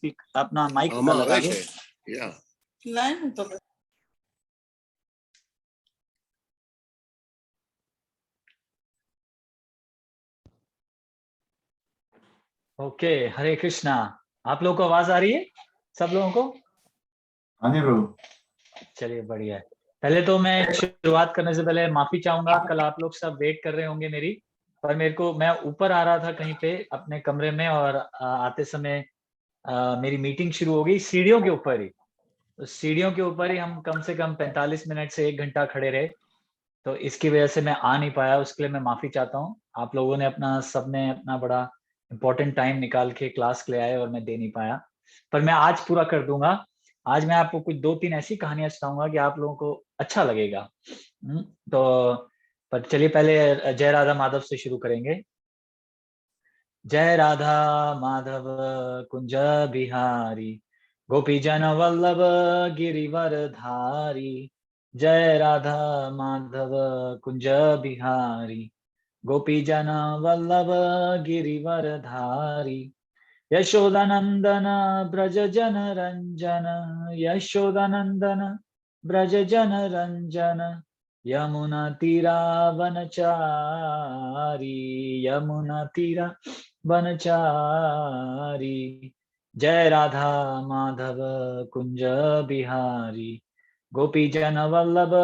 अपना माइक लगा लो। ओके, हरे कृष्णा। आप लोगों को आवाज आ रही है सब लोगों को? हाँ जी प्रभु। चलिए बढ़िया है। पहले तो मैं शुरुआत करने से पहले माफी चाहूंगा, कल आप लोग सब वेट कर रहे होंगे मेरी, पर मैं ऊपर आ रहा था कहीं पे अपने कमरे में, और आते समय मेरी मीटिंग शुरू हो गई सीढ़ियों के ऊपर ही। तो सीढ़ियों के ऊपर ही हम कम से कम 45 मिनट से 1 घंटा खड़े रहे, तो इसकी वजह से मैं आ नहीं पाया। उसके लिए मैं माफी चाहता हूँ। आप लोगों ने सबने अपना बड़ा इम्पोर्टेंट टाइम निकाल के क्लास के लिए आए और मैं दे नहीं पाया, पर मैं आज पूरा कर दूंगा। आज मैं आपको कुछ 2-3 ऐसी कहानियां सुनाऊंगा कि आप लोगों को अच्छा लगेगा। तो पर चलिए पहले जय राधा माधव से शुरू करेंगे। जय राधा माधव कुंज बिहारी, गोपी जन वल्लभ गिरिवर धारी। जय राधा माधव कुंज बिहारी, गोपी जन वल्लभ गिरिवर धारी। यशोदानंदन ब्रज जन रंजन, यशोदानंदन ब्रज जन रंजन। यमुना तीरा वनचारी, यमुना तीरा वनचारी। जय राधा माधव कुंज बिहारी, गोपी जन वल्लभ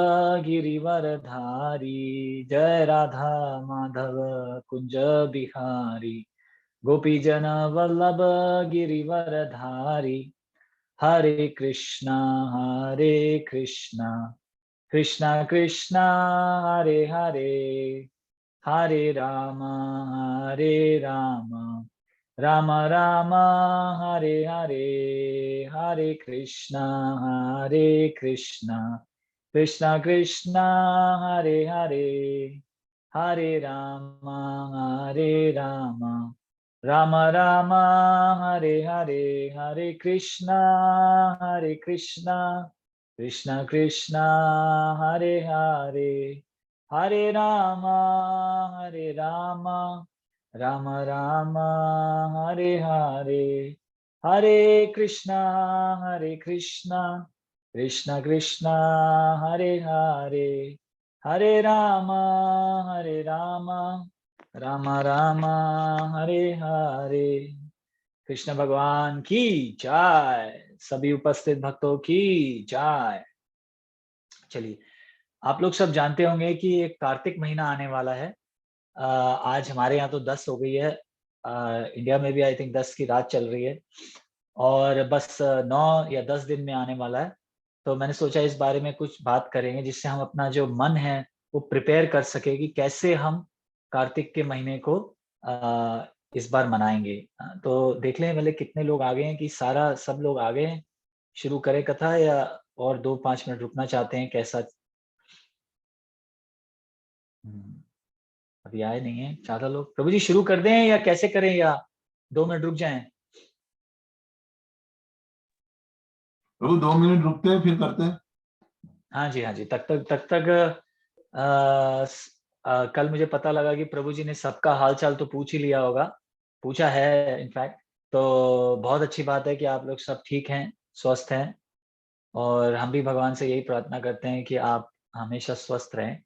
गिरिवर धारी। जय राधा माधव कुंज बिहारी, गोपी जन वल्लभ गिरिवर धारी। हरे कृष्णा कृष्णा कृष्णा हरे हरे, हरे राम राम राम हरे हरे। हरे कृष्णा कृष्णा कृष्णा हरे हरे, हरे राम राम राम हरे हरे। हरे कृष्णा कृष्णा कृष्णा हरे हरे, हरे राम राम राम हरे हरे। हरे कृष्णा कृष्णा कृष्णा हरे हरे, हरे राम राम राम हरे हरे। कृष्ण भगवान की जय, सभी उपस्थित भक्तों की जय। चलिए, आप लोग सब जानते होंगे कि एक कार्तिक महीना आने वाला है। आज हमारे यहाँ तो 10 हो गई है, इंडिया में भी आई थिंक 10 की रात चल रही है, और बस 9 या 10 दिन में आने वाला है। तो मैंने सोचा इस बारे में कुछ बात करेंगे, जिससे हम अपना जो मन है वो प्रिपेयर कर सके कि कैसे हम कार्तिक के महीने को इस बार मनाएंगे। तो देख लें पहले कितने लोग आ गए हैं, कि सब लोग आ गए हैं। शुरू करें कथा, या और 2-5 मिनट रुकना चाहते हैं, कैसा? अभी आए नहीं है ज्यादा लोग। प्रभु जी शुरू कर दें या कैसे करें, या 2 मिनट रुक जाएं? प्रभु 2 मिनट रुकते हैं फिर करते हैं। हाँ जी, हाँ जी। तक कल मुझे पता लगा कि प्रभु जी ने सबका हालचाल तो पूछ ही लिया होगा, पूछा है इनफैक्ट। तो बहुत अच्छी बात है कि आप लोग सब ठीक हैं, स्वस्थ हैं, और हम भी भगवान से यही प्रार्थना करते हैं कि आप हमेशा स्वस्थ रहें।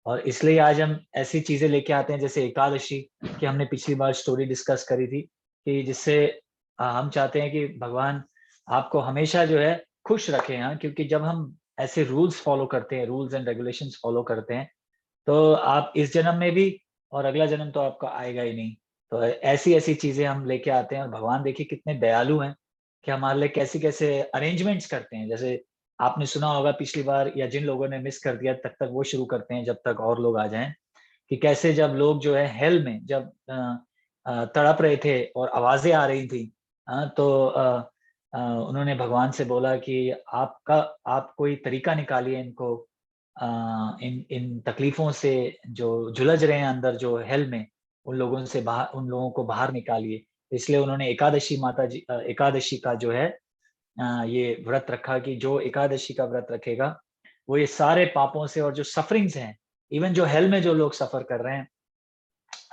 और इसलिए आज हम ऐसी चीजें लेके आते हैं जैसे एकादशी की हमने पिछली बार स्टोरी डिस्कस करी थी, कि जिससे हम चाहते हैं कि भगवान आपको हमेशा जो है खुश रखें। हाँ, क्योंकि जब हम ऐसे रूल्स फॉलो करते हैं, रूल्स एंड रेगुलेशंस फॉलो करते हैं, तो आप इस जन्म में भी, और अगला जन्म तो आपका आएगा ही नहीं। तो ऐसी ऐसी चीजें हम लेके आते हैं, और भगवान देखिए कितने दयालु हैं कि हमारे लिए कैसे कैसे अरेंजमेंट्स करते हैं। जैसे आपने सुना होगा पिछली बार, या जिन लोगों ने मिस कर दिया तब तक वो शुरू करते हैं जब तक और लोग आ जाएं, कि कैसे जब लोग जो है हेल में जब तड़प रहे थे और आवाजें आ रही थी, तो उन्होंने भगवान से बोला कि आप कोई तरीका निकालिए इनको, इन इन तकलीफों से जो झुलझ रहे हैं अंदर जो हेल में, उन लोगों को बाहर निकालिए। इसलिए उन्होंने एकादशी का जो है ये व्रत रखा, कि जो एकादशी का व्रत रखेगा वो ये सारे पापों से, और जो सफरिंग्स हैं, इवन जो हेल में जो लोग सफर कर रहे हैं,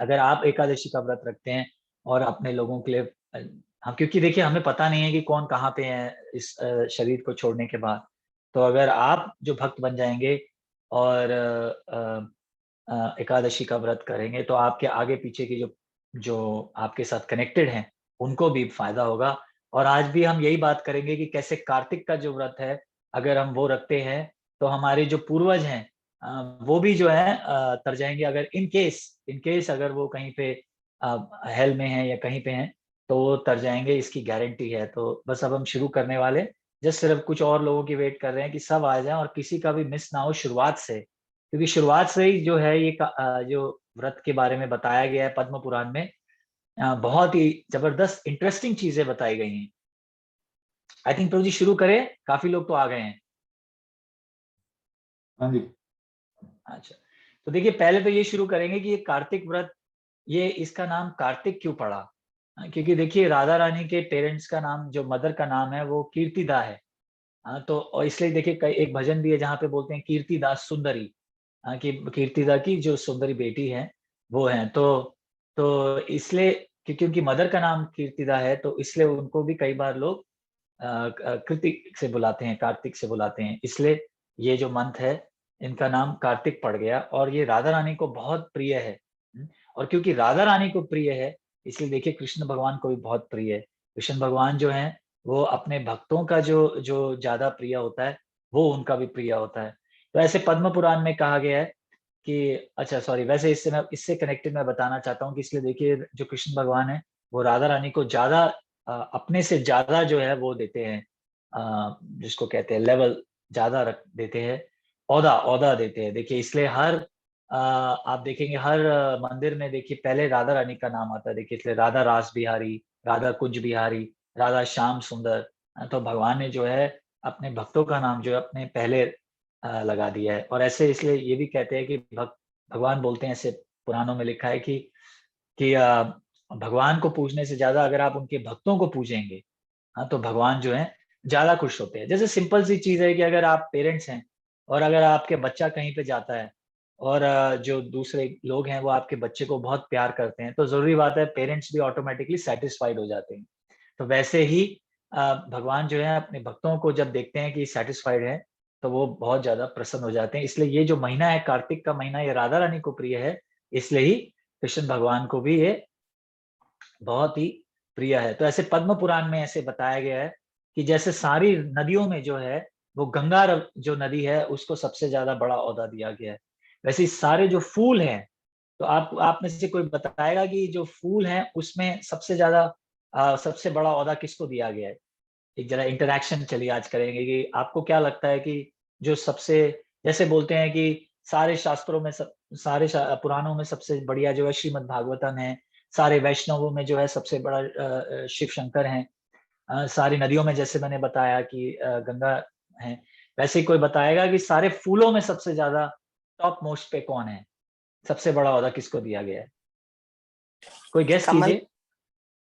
अगर आप एकादशी का व्रत रखते हैं और अपने लोगों के लिए हाँ, क्योंकि देखिए हमें पता नहीं है कि कौन कहाँ पे है इस शरीर को छोड़ने के बाद। तो अगर आप जो भक्त बन जाएंगे और एकादशी का व्रत करेंगे, तो आपके आगे पीछे की जो जो आपके साथ कनेक्टेड हैं, उनको भी फायदा होगा। और आज भी हम यही बात करेंगे कि कैसे कार्तिक का जो व्रत है, अगर हम वो रखते हैं, तो हमारे जो पूर्वज हैं वो भी जो है तर जाएंगे। अगर इन केस अगर वो कहीं पे हेल में हैं या कहीं पे हैं, तो वो तर जाएंगे, इसकी गारंटी है। तो बस अब हम शुरू करने वाले, जस्ट सिर्फ कुछ और लोगों की वेट कर रहे हैं कि सब आ जाएं और किसी का भी मिस ना हो शुरुआत से, क्योंकि शुरुआत से ही जो है ये जो व्रत के बारे में बताया गया है पद्म पुराण में, बहुत ही जबरदस्त इंटरेस्टिंग चीजें बताई गई हैं। आई थिंक प्रभु जी शुरू करें, काफी लोग तो आ गए हैं। हाँ जी। अच्छा, तो देखिए पहले तो ये शुरू करेंगे कि ये कार्तिक व्रत, ये इसका नाम कार्तिक क्यों पड़ा। क्योंकि देखिए राधा रानी के पेरेंट्स का नाम, जो मदर का नाम है वो कीर्तिदा है। हाँ, तो और इसलिए देखिए कई एक भजन भी है जहाँ पे बोलते हैं कीर्तिदास सुंदरी। हाँ, कि कीर्तिदा की जो सुंदरी बेटी है वो है। तो इसलिए क्योंकि उनकी मदर का नाम कीर्तिदा है, तो इसलिए उनको भी कई बार लोग कृतिक से बुलाते हैं, कार्तिक से बुलाते हैं। इसलिए ये जो मंथ है, इनका नाम कार्तिक पड़ गया, और ये राधा रानी को बहुत प्रिय है। और क्योंकि राधा रानी को प्रिय है, इसलिए देखिए कृष्ण भगवान को भी बहुत प्रिय है। कृष्ण भगवान जो है वो अपने भक्तों का जो जो ज्यादा प्रिय होता है, वो उनका भी प्रिय होता है। तो ऐसे पद्म पुराण में कहा गया है कि, अच्छा सॉरी, वैसे इससे कनेक्टेड मैं बताना चाहता हूँ कि इसलिए देखिए जो कृष्ण भगवान है वो राधा रानी को ज्यादा अपने से ज्यादा जो है वो देते हैं, जिसको कहते हैं लेवल ज्यादा रख देते हैं, औदा औदा देते हैं। देखिए इसलिए हर आप देखेंगे हर मंदिर में देखिए पहले राधा रानी का नाम आता है। देखिए इसलिए राधा रास बिहारी, राधा कुंज बिहारी, राधा श्याम सुंदर। तो भगवान ने जो है अपने भक्तों का नाम जो है अपने पहले लगा दिया है। और ऐसे इसलिए ये भी कहते हैं कि भगवान बोलते हैं, ऐसे पुराणों में लिखा है कि भगवान को पूजने से ज्यादा अगर आप उनके भक्तों को पूजेंगे, हाँ, तो भगवान जो है ज्यादा खुश होते हैं। जैसे सिंपल सी चीज है कि अगर आप पेरेंट्स हैं और अगर आपके बच्चा कहीं पे जाता है और जो दूसरे लोग हैं वो आपके बच्चे को बहुत प्यार करते हैं, तो जरूरी बात है पेरेंट्स भी ऑटोमेटिकली सेटिस्फाइड हो जाते हैं। तो वैसे ही भगवान जो है अपने भक्तों को जब देखते हैं कि सेटिस्फाइड है, तो वो बहुत ज्यादा प्रसन्न हो जाते हैं। इसलिए ये जो महीना है कार्तिक का महीना, ये राधा रानी को प्रिय है, इसलिए ही कृष्ण भगवान को भी ये बहुत ही प्रिय है। तो ऐसे पद्म पुराण में ऐसे बताया गया है कि जैसे सारी नदियों में जो है वो गंगा जो नदी है उसको सबसे ज्यादा बड़ा ओहदा दिया गया है। वैसे ही सारे जो फूल हैं, तो आप में से कोई बताएगा कि जो फूल हैं उसमें सबसे ज्यादा सबसे बड़ा ओहदा किसको दिया गया है। एक जरा इंटरेक्शन चलिए आज करेंगे कि आपको क्या लगता है कि जो सबसे, जैसे बोलते हैं कि सारे शास्त्रों में सारे पुराणों में सबसे बढ़िया जो है श्रीमद् भागवतम है, सारे वैष्णवों में जो है सबसे बड़ा शिव शंकर हैं, सारी नदियों में जैसे मैंने बताया कि गंगा है, वैसे ही कोई बताएगा कि सारे फूलों में सबसे ज्यादा टॉप मोस्ट पे कौन है, सबसे बड़ा ओहदा किसको दिया गया है, कोई गेस कमल, कीजिए।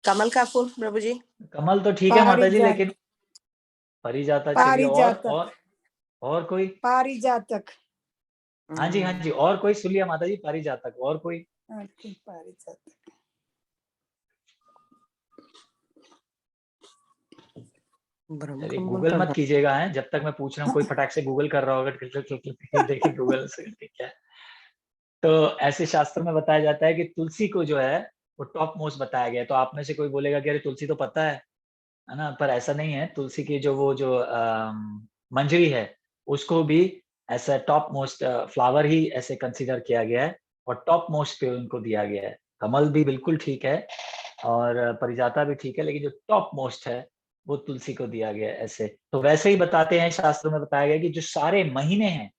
कमल का फूल प्रभु जी। कमल तो ठीक है माता जी, पारिजात, लेकिन परिजाता, चलिए पारिजातक, और कोई। पारिजातक। हाँ जी हाँ जी, और कोई सुन लिया माता जी, पारिजातक, और कोई। Okay, पारिजातक। चलिए गूगल मत कीजिएगा है, जब तक मैं पूछ रहा हूँ कोई फटाक से गूगल कर रहा होगा, देखिए गूगल से क्या है। तो ऐसे शास्त्र में बताया जाता है कि तुलसी को जो है वो टॉप मोस्ट बताया गया है। तो आप में से कोई बोलेगा कि अरे तुलसी तो पता है ना, पर ऐसा नहीं है। तुलसी की जो वो जो मंजरी है उसको भी ऐसा टॉप मोस्ट फ्लावर ही ऐसे कंसीडर किया गया है, और टॉप मोस्ट पे उनको दिया गया है। कमल भी बिल्कुल ठीक है और परिजाता भी ठीक है, लेकिन जो टॉप मोस्ट है वो तुलसी को दिया गया है ऐसे। तो वैसे ही बताते हैं, शास्त्रों में बताया गया कि जो सारे महीने हैं,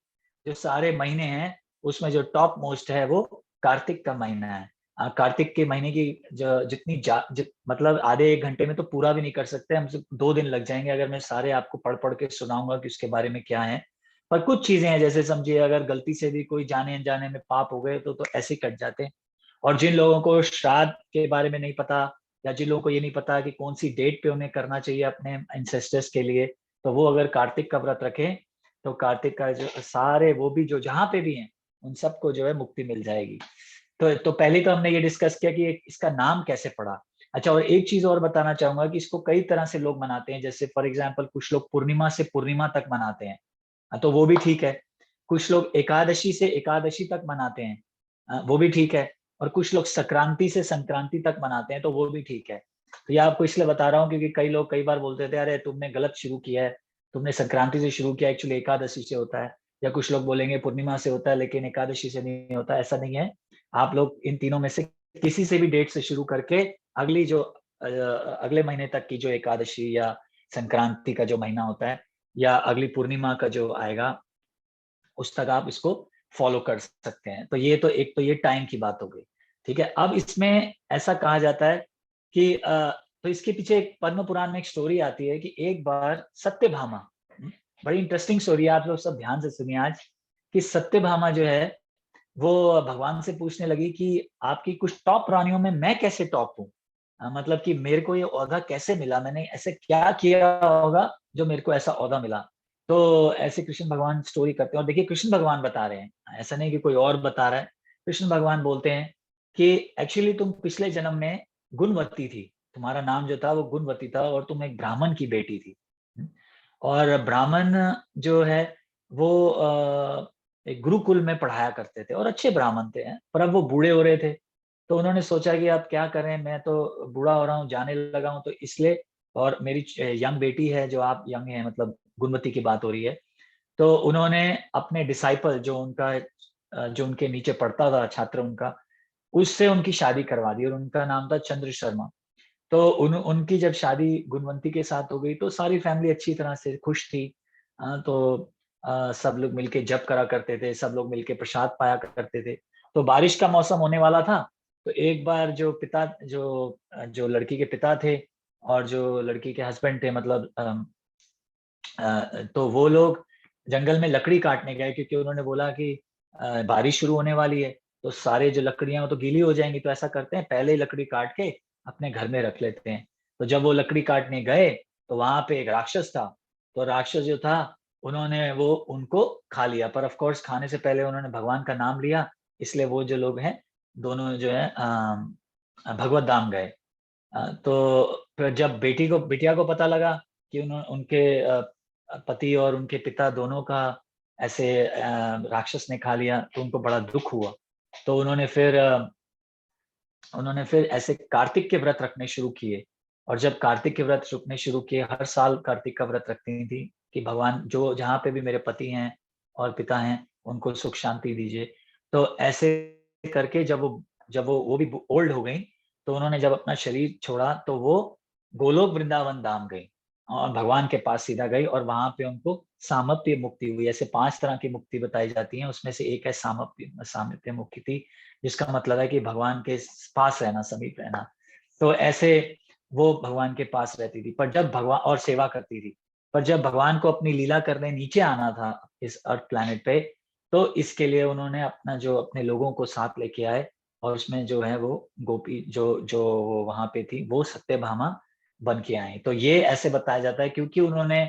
जो सारे महीने हैं उसमें जो टॉप मोस्ट है वो कार्तिक का महीना है। कार्तिक के महीने की जो मतलब आधे एक घंटे में तो पूरा भी नहीं कर सकते हम, 2 दिन लग जाएंगे अगर मैं सारे आपको पढ़ पढ़ के सुनाऊंगा कि उसके बारे में क्या है। पर कुछ चीजें हैं, जैसे समझिए अगर गलती से भी कोई जाने अनजाने में पाप हो गए तो ऐसे ही कट जाते हैं। और जिन लोगों को श्राद्ध के बारे में नहीं पता, या जिन लोगों को ये नहीं पता कि कौन सी डेट पे उन्हें करना चाहिए अपने एंसेस्टर्स के लिए, तो वो अगर कार्तिक का व्रत रखें, तो कार्तिक का जो सारे वो भी जो जहाँ पे भी हैं उन सबको जो है मुक्ति मिल जाएगी। तो पहले तो हमने ये डिस्कस किया कि इसका नाम कैसे पड़ा। अच्छा, और एक चीज और बताना चाहूंगा कि इसको कई तरह से लोग मनाते हैं, जैसे फॉर एग्जाम्पल कुछ लोग पूर्णिमा से पूर्णिमा तक मनाते हैं, तो वो भी ठीक है। कुछ लोग एकादशी से एकादशी तक मनाते हैं, वो भी ठीक है। और कुछ लोग संक्रांति से संक्रांति तक मनाते हैं, तो वो भी ठीक है। तो ये आपको इसलिए बता रहा हूँ क्योंकि कई लोग कई बार बोलते थे अरे तुमने गलत शुरू किया है, तुमने संक्रांति से शुरू किया, एक्चुअली एकादशी से होता है। या कुछ लोग बोलेंगे पूर्णिमा से होता है लेकिन एकादशी से नहीं होता, ऐसा नहीं है। आप लोग इन तीनों में से किसी से भी डेट से शुरू करके अगली जो अगले महीने तक की जो एकादशी या संक्रांति का जो महीना होता है या अगली पूर्णिमा का जो आएगा उस तक आप इसको फॉलो कर सकते हैं। तो ये तो एक तो ये टाइम की बात हो गई, ठीक है। अब इसमें ऐसा कहा जाता है कि तो इसके पीछे एक पद्म पुराण में एक स्टोरी आती है कि एक बार सत्यभामा, बड़ी इंटरेस्टिंग स्टोरी है, आप लोग सब ध्यान से सुनिए आज। कि सत्यभामा जो है वो भगवान से पूछने लगी कि आपकी कुछ टॉप रानियों में मैं कैसे टॉप हूँ, मतलब कि मेरे को ये ओहदा कैसे मिला, मैंने ऐसे क्या किया होगा जो मेरे को ऐसा ओहदा मिला। तो ऐसे कृष्ण भगवान स्टोरी करते हैं, और देखिए कृष्ण भगवान बता रहे हैं, ऐसा नहीं कि कोई और बता रहा है। कृष्ण भगवान बोलते हैं कि एक्चुअली तुम पिछले जन्म में गुणवती थी, तुम्हारा नाम जो था वो गुणवती था, और तुम एक ब्राह्मण की बेटी थी। और ब्राह्मण जो है वो एक गुरुकुल में पढ़ाया करते थे और अच्छे ब्राह्मण थे, पर अब वो बूढ़े हो रहे थे। तो उन्होंने सोचा कि अब क्या करें, मैं तो बूढ़ा हो रहा हूँ, जाने लगा हूँ, तो इसलिए, और मेरी यंग बेटी है, जो आप यंग है मतलब गुणवती की बात हो रही है, तो उन्होंने अपने डिसाइपल जो उनके नीचे पढ़ता था, छात्र उनका, उससे उनकी शादी करवा दी, और उनका नाम था चंद्र शर्मा। तो उनकी जब शादी गुणवंती के साथ हो गई तो सारी फैमिली अच्छी तरह से खुश थी। तो सब लोग मिलके जप करा करते थे, सब लोग मिलके प्रसाद पाया करते थे। तो बारिश का मौसम होने वाला था, तो एक बार जो पिता जो लड़की के पिता थे और जो लड़की के हस्बैंड थे, मतलब तो वो लोग जंगल में लकड़ी काटने गए, क्योंकि उन्होंने बोला कि बारिश शुरू होने वाली है, तो सारे जो लकड़ियां वो तो गीली हो जाएंगी, तो ऐसा करते हैं पहले ही लकड़ी काट के अपने घर में रख लेते हैं। तो जब वो लकड़ी काटने गए तो वहां पे एक राक्षस था। तो राक्षस जो था, उन्होंने वो उनको खा लिया, पर ऑफ कोर्स खाने से पहले उन्होंने भगवान का नाम लिया, इसलिए वो जो लोग हैं दोनों जो है भगवत धाम गए। तो फिर जब बिटिया को पता लगा कि उनके पति और उनके पिता दोनों का ऐसे राक्षस ने खा लिया, तो उनको बड़ा दुख हुआ। तो उन्होंने फिर ऐसे कार्तिक के व्रत रखने शुरू किए। और जब कार्तिक के व्रत रखने शुरू किए, हर साल कार्तिक का व्रत रखती थी कि भगवान जो जहाँ पे भी मेरे पति हैं और पिता हैं उनको सुख शांति दीजिए। तो ऐसे करके जब वो भी ओल्ड हो गई, तो उन्होंने जब अपना शरीर छोड़ा तो वो गोलोक वृंदावन धाम गई और भगवान के पास सीधा गई, और वहां पे उनको सामप्य मुक्ति हुई। ऐसे 5 तरह की मुक्ति बताई जाती है, उसमें से एक है सामप्य मुक्ति, जिसका मतलब है कि भगवान के पास रहना, समीप रहना। तो ऐसे वो भगवान के पास रहती थी, पर जब भगवान और सेवा करती थी, पर जब भगवान को अपनी लीला करने नीचे आना था इस अर्थ प्लैनेट पे, तो इसके लिए उन्होंने अपने लोगों को साथ लेके आए, और उसमें जो है वो गोपी जो जो वहां पे थी वो सत्यभामा बन के आई। तो ये ऐसे बताया जाता है क्योंकि उन्होंने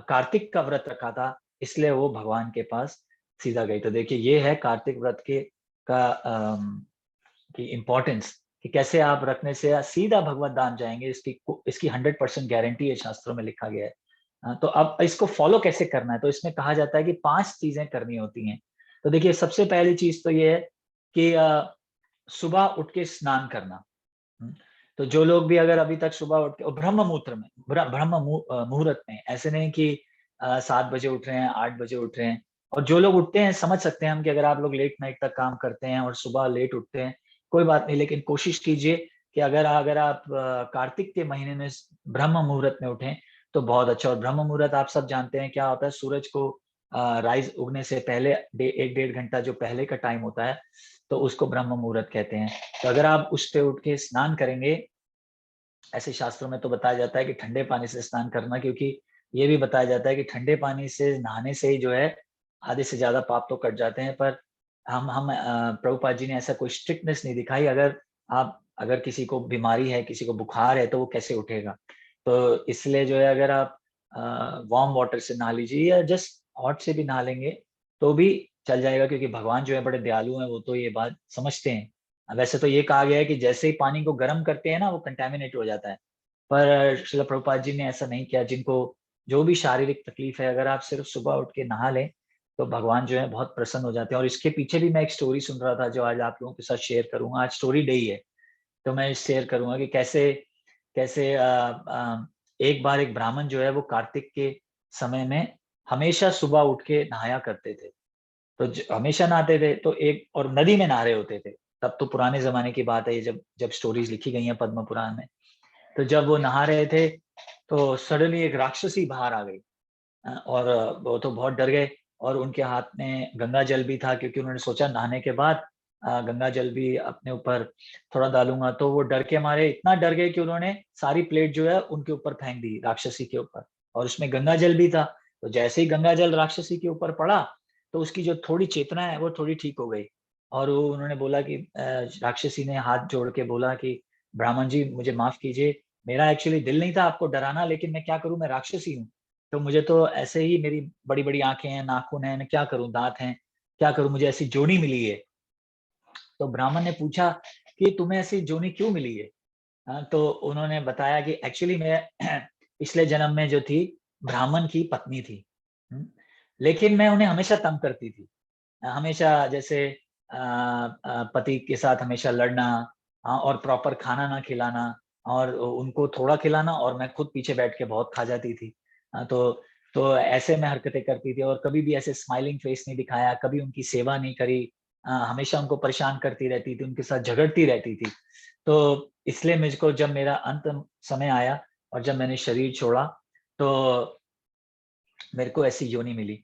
कार्तिक का व्रत रखा था, इसलिए वो भगवान के पास सीधा गई। तो देखिए ये है कार्तिक व्रत की इम्पोर्टेंस, कि कैसे आप रखने से सीधा भगवत धाम जाएंगे, इसकी 100% गारंटी है, शास्त्रों में लिखा गया है। तो अब इसको फॉलो कैसे करना है, तो इसमें कहा जाता है कि 5 चीजें करनी होती हैं। तो देखिए सबसे पहली चीज तो ये है कि सुबह उठ के स्नान करना। तो जो लोग भी अगर अभी तक सुबह उठ के, और ब्रह्म मुहूर्त में, मुहूर्त में, ऐसे नहीं कि 7 बजे उठ रहे हैं, 8 बजे उठ रहे हैं। और जो लोग उठते हैं, समझ सकते हैं हम कि अगर आप लोग लेट नाइट तक काम करते हैं और सुबह लेट उठते हैं, कोई बात नहीं, लेकिन कोशिश कीजिए कि अगर आप कार्तिक के महीने में ब्रह्म मुहूर्त में उठें तो बहुत अच्छा। और ब्रह्म मुहूर्त आप सब जानते हैं क्या होता है, सूरज को राइज उगने से पहले 1-1.5 घंटा जो पहले का टाइम होता है, तो उसको ब्रह्म मुहूर्त कहते हैं। तो अगर आप उस पे उठ के स्नान करेंगे, ऐसे शास्त्रों में तो बताया जाता है कि ठंडे पानी से स्नान करना, क्योंकि ये भी बताया जाता है कि ठंडे पानी से नहाने से ही जो है आधे से ज्यादा पाप तो कट जाते हैं। पर हम प्रभुपाद जी ने ऐसा कोई स्ट्रिक्टनेस नहीं दिखाई। अगर किसी को बीमारी है, किसी को बुखार है, तो वो कैसे उठेगा। तो इसलिए जो है अगर आप वार्म वाटर से नहा लीजिए या जस्ट हॉट से भी नहा लेंगे तो भी चल जाएगा, क्योंकि भगवान जो है बड़े दयालु हैं, वो तो ये बात समझते हैं वैसे तो ये कहा गया है कि जैसे ही पानी को गर्म करते हैं ना वो कंटेमिनेट हो जाता है, पर श्रील प्रभुपाद जी ने ऐसा नहीं किया। जिनको जो भी शारीरिक तकलीफ है, अगर आप सिर्फ सुबह उठ के नहा लें तो भगवान जो है बहुत प्रसन्न हो जाते हैं। और इसके पीछे भी मैं एक स्टोरी सुन रहा था जो आज आप लोगों के साथ शेयर करूंगा। आज स्टोरी डे ही है तो मैं शेयर करूंगा कि कैसे कैसे एक बार एक ब्राह्मण जो है वो कार्तिक के समय में हमेशा सुबह उठ के नहाया करते थे। तो हमेशा नहाते थे, तो एक और नदी में नहा रहे होते थे। तब तो पुराने जमाने की बात है ये, जब जब स्टोरीज लिखी गई हैं पद्म पुराण में। तो जब वो नहा रहे थे तो सडनली एक राक्षसी बाहर आ गई, और वो तो बहुत डर गए। और उनके हाथ में गंगा जल भी था, क्योंकि उन्होंने सोचा नहाने के बाद गंगा जल भी अपने ऊपर थोड़ा डालूंगा। तो वो डर के मारे इतना डर गए कि उन्होंने सारी प्लेट जो है उनके ऊपर फेंक दी, राक्षसी के ऊपर, और उसमें गंगा जल भी था। तो जैसे ही गंगा जल राक्षसी के ऊपर पड़ा तो उसकी जो थोड़ी चेतना है वो थोड़ी ठीक हो गई। और वो उन्होंने बोला कि राक्षसी ने हाथ जोड़ के बोला कि ब्राह्मण जी मुझे माफ कीजिए, मेरा एक्चुअली दिल नहीं था आपको डराना, लेकिन मैं क्या करूं, मैं राक्षसी हूँ। तो मुझे तो ऐसे ही, मेरी बड़ी बड़ी आंखें हैं, नाखून हैं, मैं क्या करूं, दांत हैं, क्या करूं, मुझे ऐसी जोनी मिली है। तो ब्राह्मण ने पूछा कि तुम्हें ऐसी जोनी क्यों मिली है? तो उन्होंने बताया कि एक्चुअली मैं पिछले जन्म में जो थी ब्राह्मण की पत्नी थी। लेकिन मैं उन्हें हमेशा तंग करती थी, हमेशा जैसे पति के साथ हमेशा लड़ना, और प्रॉपर खाना ना खिलाना, और उनको थोड़ा खिलाना, और मैं खुद पीछे बैठ के बहुत खा जाती थी। तो ऐसे मैं हरकतें करती थी, और कभी भी ऐसे स्माइलिंग फेस नहीं दिखाया, कभी उनकी सेवा नहीं करी, हमेशा उनको परेशान करती रहती थी, उनके साथ झगड़ती रहती थी। तो इसलिए मुझको जब मेरा अंतिम समय आया और जब मैंने शरीर छोड़ा तो मेरे को ऐसी योनि मिली।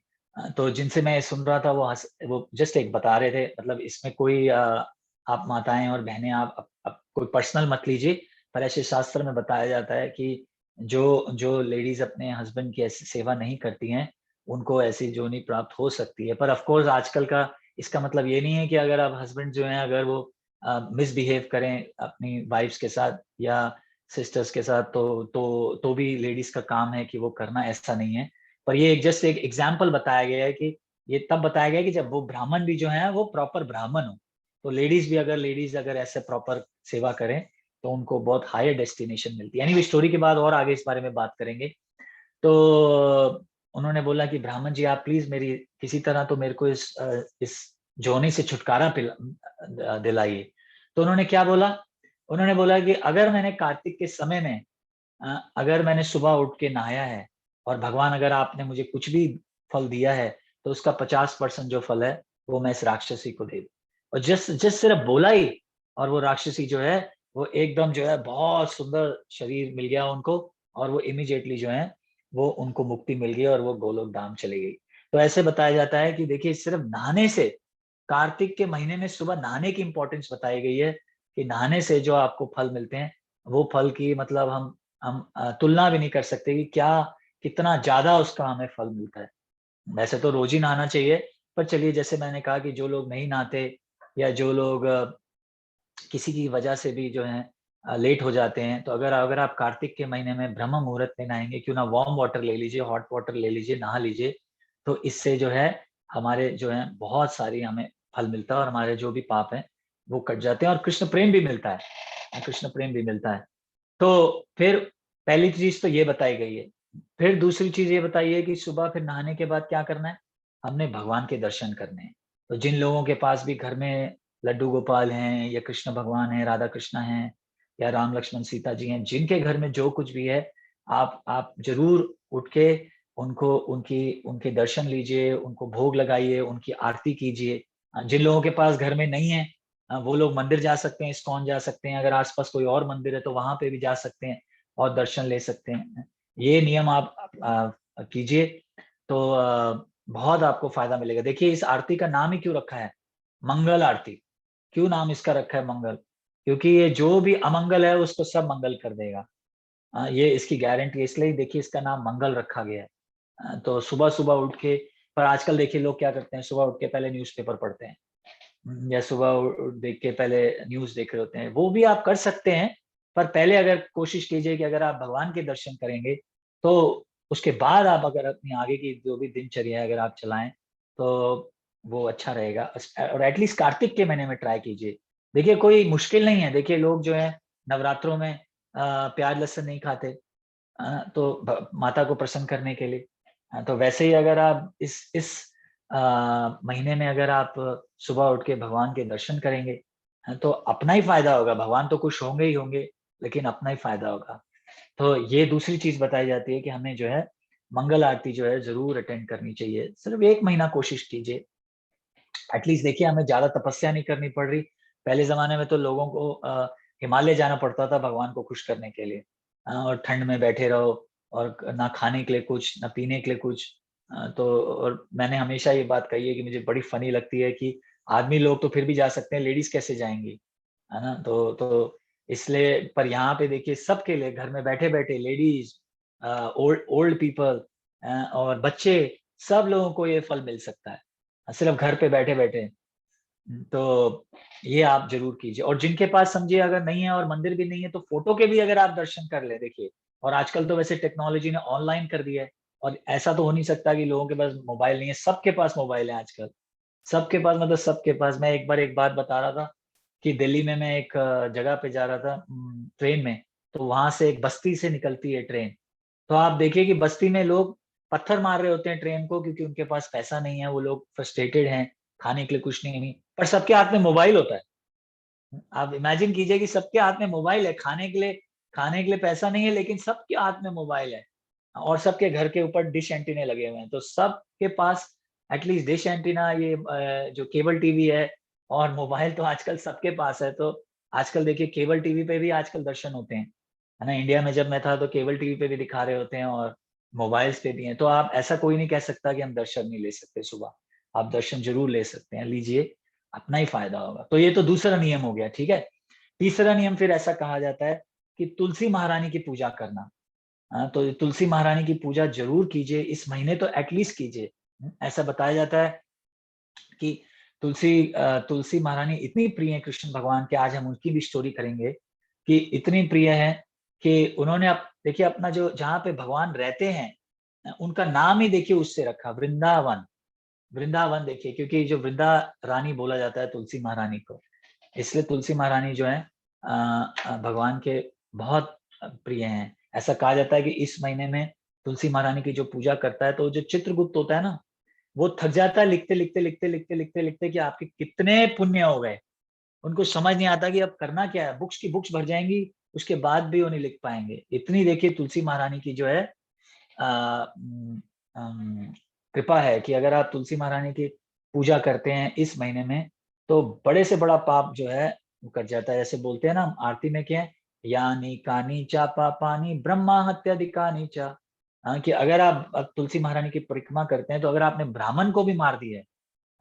तो जिनसे मैं सुन रहा था वो जस्ट एक बता रहे थे, मतलब इसमें कोई आप माताएं और बहनें आप कोई पर्सनल मत लीजिए, पर ऐसे शास्त्र में बताया जाता है कि जो जो लेडीज अपने हस्बैंड की ऐसी सेवा नहीं करती हैं उनको ऐसी योनि प्राप्त हो सकती है। पर ऑफ कोर्स आजकल का इसका मतलब ये नहीं है कि अगर आप हस्बैंड जो है अगर वो मिसबिहेव करें अपनी वाइफ्स के साथ या सिस्टर्स के साथ, तो भी लेडीज का काम है कि वो करना, ऐसा नहीं है। पर ये जस्ट एक एग्जाम्पल बताया गया है कि ये तब बताया गया है कि जब वो ब्राह्मण भी जो है वो प्रॉपर ब्राह्मण हो। तो लेडीज अगर ऐसे प्रॉपर सेवा करें तो उनको बहुत हायर डेस्टिनेशन मिलती है। यानी स्टोरी के बाद और आगे इस बारे में बात करेंगे। तो उन्होंने बोला कि ब्राह्मण जी आप प्लीज मेरी किसी तरह तो मेरे को इस जोनी से छुटकारा दिलाइए। तो उन्होंने क्या बोला, उन्होंने बोला कि अगर मैंने कार्तिक के समय में अगर मैंने सुबह उठ के नहाया है और भगवान अगर आपने मुझे कुछ भी फल दिया है तो उसका 50% जो फल है वो मैं इस राक्षसी को दे दूं। और जिस जिस सिर्फ बोला ही, और वो राक्षसी जो है वो एकदम जो है बहुत सुंदर शरीर मिल गया उनको, और वो इमीडिएटली जो है वो उनको मुक्ति मिल गई और वो गोलोक धाम चली गई। तो ऐसे बताया जाता है कि देखिए सिर्फ नहाने से, कार्तिक के महीने में सुबह नहाने की इंपॉर्टेंस बताई गई है कि नहाने से जो आपको फल मिलते हैं वो फल की मतलब हम तुलना भी नहीं कर सकते कि क्या कितना ज्यादा उसका हमें फल मिलता है। वैसे तो रोज ही नहाना चाहिए, पर चलिए जैसे मैंने कहा कि जो लोग नहीं नहाते या जो लोग किसी की वजह से भी जो है लेट हो जाते हैं, तो अगर अगर आप कार्तिक के महीने में ब्रह्म मुहूर्त में नहाएंगे, क्यों ना वार्म वाटर ले लीजिए, हॉट वाटर ले लीजिए, नहा लीजिए, तो इससे जो है हमारे जो है बहुत सारी हमें फल मिलता है और हमारे जो भी पाप हैं वो कट जाते हैं और कृष्ण प्रेम भी मिलता है, कृष्ण प्रेम भी मिलता है। तो फिर पहली चीज तो ये बताई गई है। फिर दूसरी चीज ये बताइए कि सुबह फिर नहाने के बाद क्या करना है, हमने भगवान के दर्शन करने हैं। तो जिन लोगों के पास भी घर में लड्डू गोपाल हैं या कृष्ण भगवान है, राधा कृष्ण हैं या राम लक्ष्मण सीता जी हैं, जिनके घर में जो कुछ भी है, आप जरूर उठ के उनको उनकी उनके दर्शन लीजिए, उनको भोग लगाइए, उनकी आरती कीजिए। जिन लोगों के पास घर में नहीं है वो लोग मंदिर जा सकते हैं, इस्कॉन जा सकते हैं, अगर आसपास कोई और मंदिर है तो वहां पे भी जा सकते हैं और दर्शन ले सकते हैं। ये नियम आप कीजिए तो बहुत आपको फायदा मिलेगा। देखिए इस आरती का नाम ही क्यों रखा है मंगल आरती, क्यों नाम इसका रखा है मंगल, क्योंकि ये जो भी अमंगल है उसको सब मंगल कर देगा। ये इसकी गारंटी है, इसलिए देखिए इसका नाम मंगल रखा गया है। तो सुबह सुबह उठ के, पर आजकल देखिए लोग क्या करते हैं, सुबह उठ के पहले न्यूज़पेपर पढ़ते हैं या सुबह देख के पहले न्यूज देख रहे होते हैं, वो भी आप कर सकते हैं। पर पहले अगर कोशिश कीजिए कि अगर आप भगवान के दर्शन करेंगे तो उसके बाद आप अगर अपनी आगे की जो भी दिनचर्या है अगर आप चलाएं तो वो अच्छा रहेगा। और एटलीस्ट कार्तिक के महीने में ट्राई कीजिए देखिए कोई मुश्किल नहीं है, देखिए लोग जो है नवरात्रों में प्याज लहसुन नहीं खाते, तो माता को प्रसन्न करने के लिए। तो वैसे ही अगर आप इस महीने में अगर आप सुबह उठ के भगवान के दर्शन करेंगे, तो अपना ही फायदा होगा, भगवान तो खुश होंगे ही होंगे, लेकिन अपना ही फायदा होगा। तो ये दूसरी चीज बताई जाती है कि हमें जो है मंगल आरती जो है जरूर अटेंड करनी चाहिए। सिर्फ 1 महीना कोशिश कीजिए, एटलीस्ट। देखिए हमें ज्यादा तपस्या नहीं करनी पड़ रही। पहले जमाने में तो लोगों को हिमालय जाना पड़ता था भगवान को खुश करने के लिए, और ठंड में बैठे रहो, और ना खाने के लिए कुछ, ना पीने के लिए कुछ। तो और मैंने हमेशा ये बात कही है कि मुझे बड़ी फनी लगती है कि आदमी लोग तो फिर भी जा सकते हैं, लेडीज कैसे जाएंगी, है ना? तो इसलिए, पर यहाँ पे देखिए सबके लिए, घर में बैठे बैठे लेडीज, ओल्ड ओल्ड पीपल और बच्चे, सब लोगों को ये फल मिल सकता है सिर्फ घर पे बैठे बैठे। तो ये आप जरूर कीजिए। और जिनके पास समझिए अगर नहीं है और मंदिर भी नहीं है, तो फोटो के भी अगर आप दर्शन कर ले, देखिए। और आजकल तो वैसे टेक्नोलॉजी ने ऑनलाइन कर दिया है, और ऐसा तो हो नहीं सकता कि लोगों के पास मोबाइल नहीं है। सबके पास मोबाइल है आजकल, सबके पास, मतलब सबके पास। मैं एक बार एक बात बता रहा था कि दिल्ली में मैं एक जगह पे जा रहा था ट्रेन में, तो वहां से एक बस्ती से निकलती है ट्रेन। तो आप देखिए कि बस्ती में लोग पत्थर मार रहे होते हैं ट्रेन को, क्योंकि उनके पास पैसा नहीं है, वो लोग फ्रस्ट्रेटेड हैं, खाने के लिए कुछ नहीं, पर सबके हाथ में मोबाइल होता है। आप इमेजिन कीजिए कि सबके हाथ में मोबाइल है, खाने के लिए पैसा नहीं है, लेकिन सबके हाथ में मोबाइल है। और सबके घर के ऊपर डिश एंटीने लगे हुए हैं, तो सबके पास एटलीस्ट डिश एंटीना, ये जो केबल टीवी है, और मोबाइल तो आजकल सबके पास है। तो आजकल देखिए केबल टीवी पे भी आजकल दर्शन होते हैं, है ना? इंडिया में जब मैं था तो केबल टीवी पे भी दिखा रहे होते हैं, और मोबाइल्स पे भी हैं। तो आप, ऐसा कोई नहीं कह सकता कि हम दर्शन नहीं ले सकते सुबह। आप दर्शन जरूर ले सकते हैं, लीजिए, अपना ही फायदा होगा। तो ये तो दूसरा नियम हो गया, ठीक है। तीसरा नियम फिर ऐसा कहा जाता है कि तुलसी महारानी की पूजा करना। तो तुलसी महारानी की पूजा जरूर कीजिए, इस महीने तो एटलीस्ट कीजिए। ऐसा बताया जाता है कि तुलसी महारानी इतनी प्रिय है कृष्ण भगवान के, आज हम उनकी भी स्टोरी करेंगे, कि इतनी प्रिय है कि उन्होंने देखिए अपना जो, जहाँ पे भगवान रहते हैं, उनका नाम ही देखिए उससे रखा, वृंदावन। वृंदावन देखिए, क्योंकि जो वृंदा रानी बोला जाता है तुलसी महारानी को, इसलिए तुलसी महारानी जो है भगवान के बहुत प्रिय हैं। ऐसा कहा जाता है कि इस महीने में तुलसी महारानी की जो पूजा करता है, तो जो चित्रगुप्त होता है ना, वो थक जाता है लिखते लिखते लिखते लिखते लिखते लिखते कि आपके कितने पुण्य हो गए। उनको समझ नहीं आता कि अब करना क्या है, बुक्स की बुक्स भर जाएंगी, उसके बाद भी वो नहीं लिख पाएंगे। इतनी देखिए तुलसी महारानी की जो है कृपा है, कि अगर आप तुलसी महारानी की पूजा करते हैं इस महीने में, तो बड़े से बड़ा पाप जो है वो कट जाता है। जैसे बोलते हैं ना हम आरती में, क्या है, यानी कानी चा पापानी ब्रह्मा हत्याधिकानी चा। हाँ, कि अगर आप अब तुलसी महारानी की परिक्रमा करते हैं, तो अगर आपने ब्राह्मण को भी मार दिया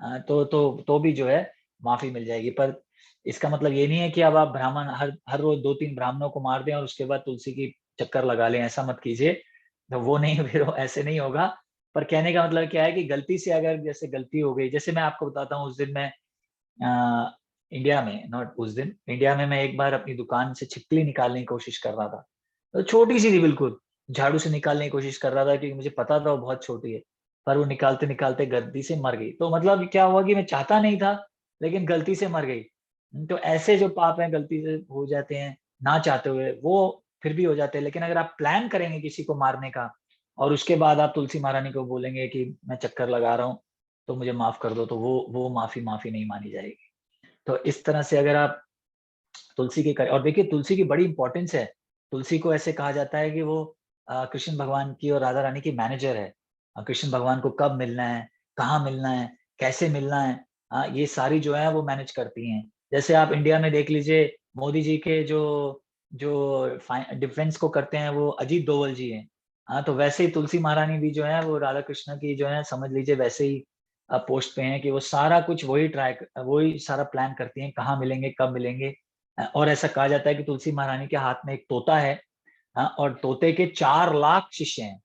है, तो भी जो है माफी मिल जाएगी। पर इसका मतलब ये नहीं है कि अब आप ब्राह्मण हर हर रोज 2-3 ब्राह्मणों को मार दें और उसके बाद तुलसी की चक्कर लगा लें, ऐसा मत कीजिए। तो वो नहीं, फिर ऐसे नहीं होगा। पर कहने का मतलब क्या है कि गलती से अगर जैसे गलती हो गई, जैसे मैं आपको बताता हूँ, उस दिन मैं इंडिया में, नॉट उस दिन, इंडिया में मैं एक बार अपनी दुकान से छिपकली निकालने की कोशिश कर रहा था। तो छोटी सी थी बिल्कुल, झाड़ू से निकालने की कोशिश कर रहा था, क्योंकि मुझे पता था वो बहुत छोटी है। पर वो निकालते निकालते गलती से मर गई। तो मतलब क्या हुआ कि मैं चाहता नहीं था, लेकिन गलती से मर गई। तो ऐसे जो पाप हैं गलती से हो जाते हैं, ना चाहते हुए, वो फिर भी हो जाते हैं। लेकिन अगर आप प्लान करेंगे किसी को मारने का, और उसके बाद आप तुलसी महारानी को बोलेंगे कि मैं चक्कर लगा रहा हूँ, तो मुझे माफ कर दो, तो वो माफी माफी नहीं मानी जाएगी। तो इस तरह से अगर आप तुलसी की और देखिए तुलसी की बड़ी इंपॉर्टेंस है। तुलसी को ऐसे कहा जाता है कि वो कृष्ण भगवान की और राधा रानी की मैनेजर है। कृष्ण भगवान को कब मिलना है, कहाँ मिलना है, कैसे मिलना है, ये सारी जो है वो मैनेज करती हैं। जैसे आप इंडिया में देख लीजिए, मोदी जी के जो जो डिफेंस को करते हैं, वो अजीत डोवल जी हैं। हाँ, तो वैसे ही तुलसी महारानी भी जो है वो राधा कृष्ण की जो है, समझ लीजिए वैसे ही पोस्ट पे हैं, कि वो सारा कुछ वही सारा प्लान करती हैं, कहाँ मिलेंगे, कब मिलेंगे। और ऐसा कहा जाता है कि तुलसी महारानी के हाथ में एक तोता है, और तोते के 4 लाख शिष्य हैं।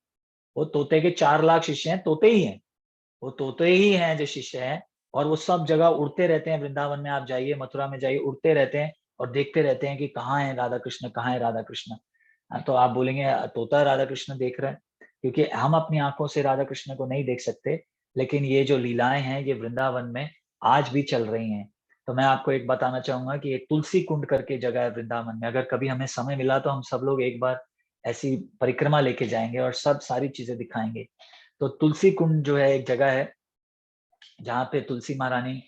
वो तोते के 4 लाख शिष्य हैं, तोते ही हैं, वो तोते ही हैं जो शिष्य हैं। और वो सब जगह उड़ते रहते हैं, वृंदावन में आप जाइए, मथुरा में जाइए, उड़ते रहते हैं और देखते रहते हैं कि कहाँ है राधा कृष्ण, कहाँ है राधा कृष्ण। तो आप बोलेंगे तोता राधा कृष्ण देख रहे हैं, क्योंकि हम अपनी आंखों से राधा कृष्ण को नहीं देख सकते, लेकिन ये जो लीलाएं हैं ये वृंदावन में आज भी चल रही हैं। तो मैं आपको एक बताना चाहूंगा कि एक तुलसी कुंड करके जगह है वृंदावन में। अगर कभी हमें समय मिला तो हम सब लोग एक बार ऐसी परिक्रमा लेके जाएंगे और सब सारी चीजें दिखाएंगे। तो तुलसी कुंड जो है एक जगह है जहाँ पे तुलसी महारानी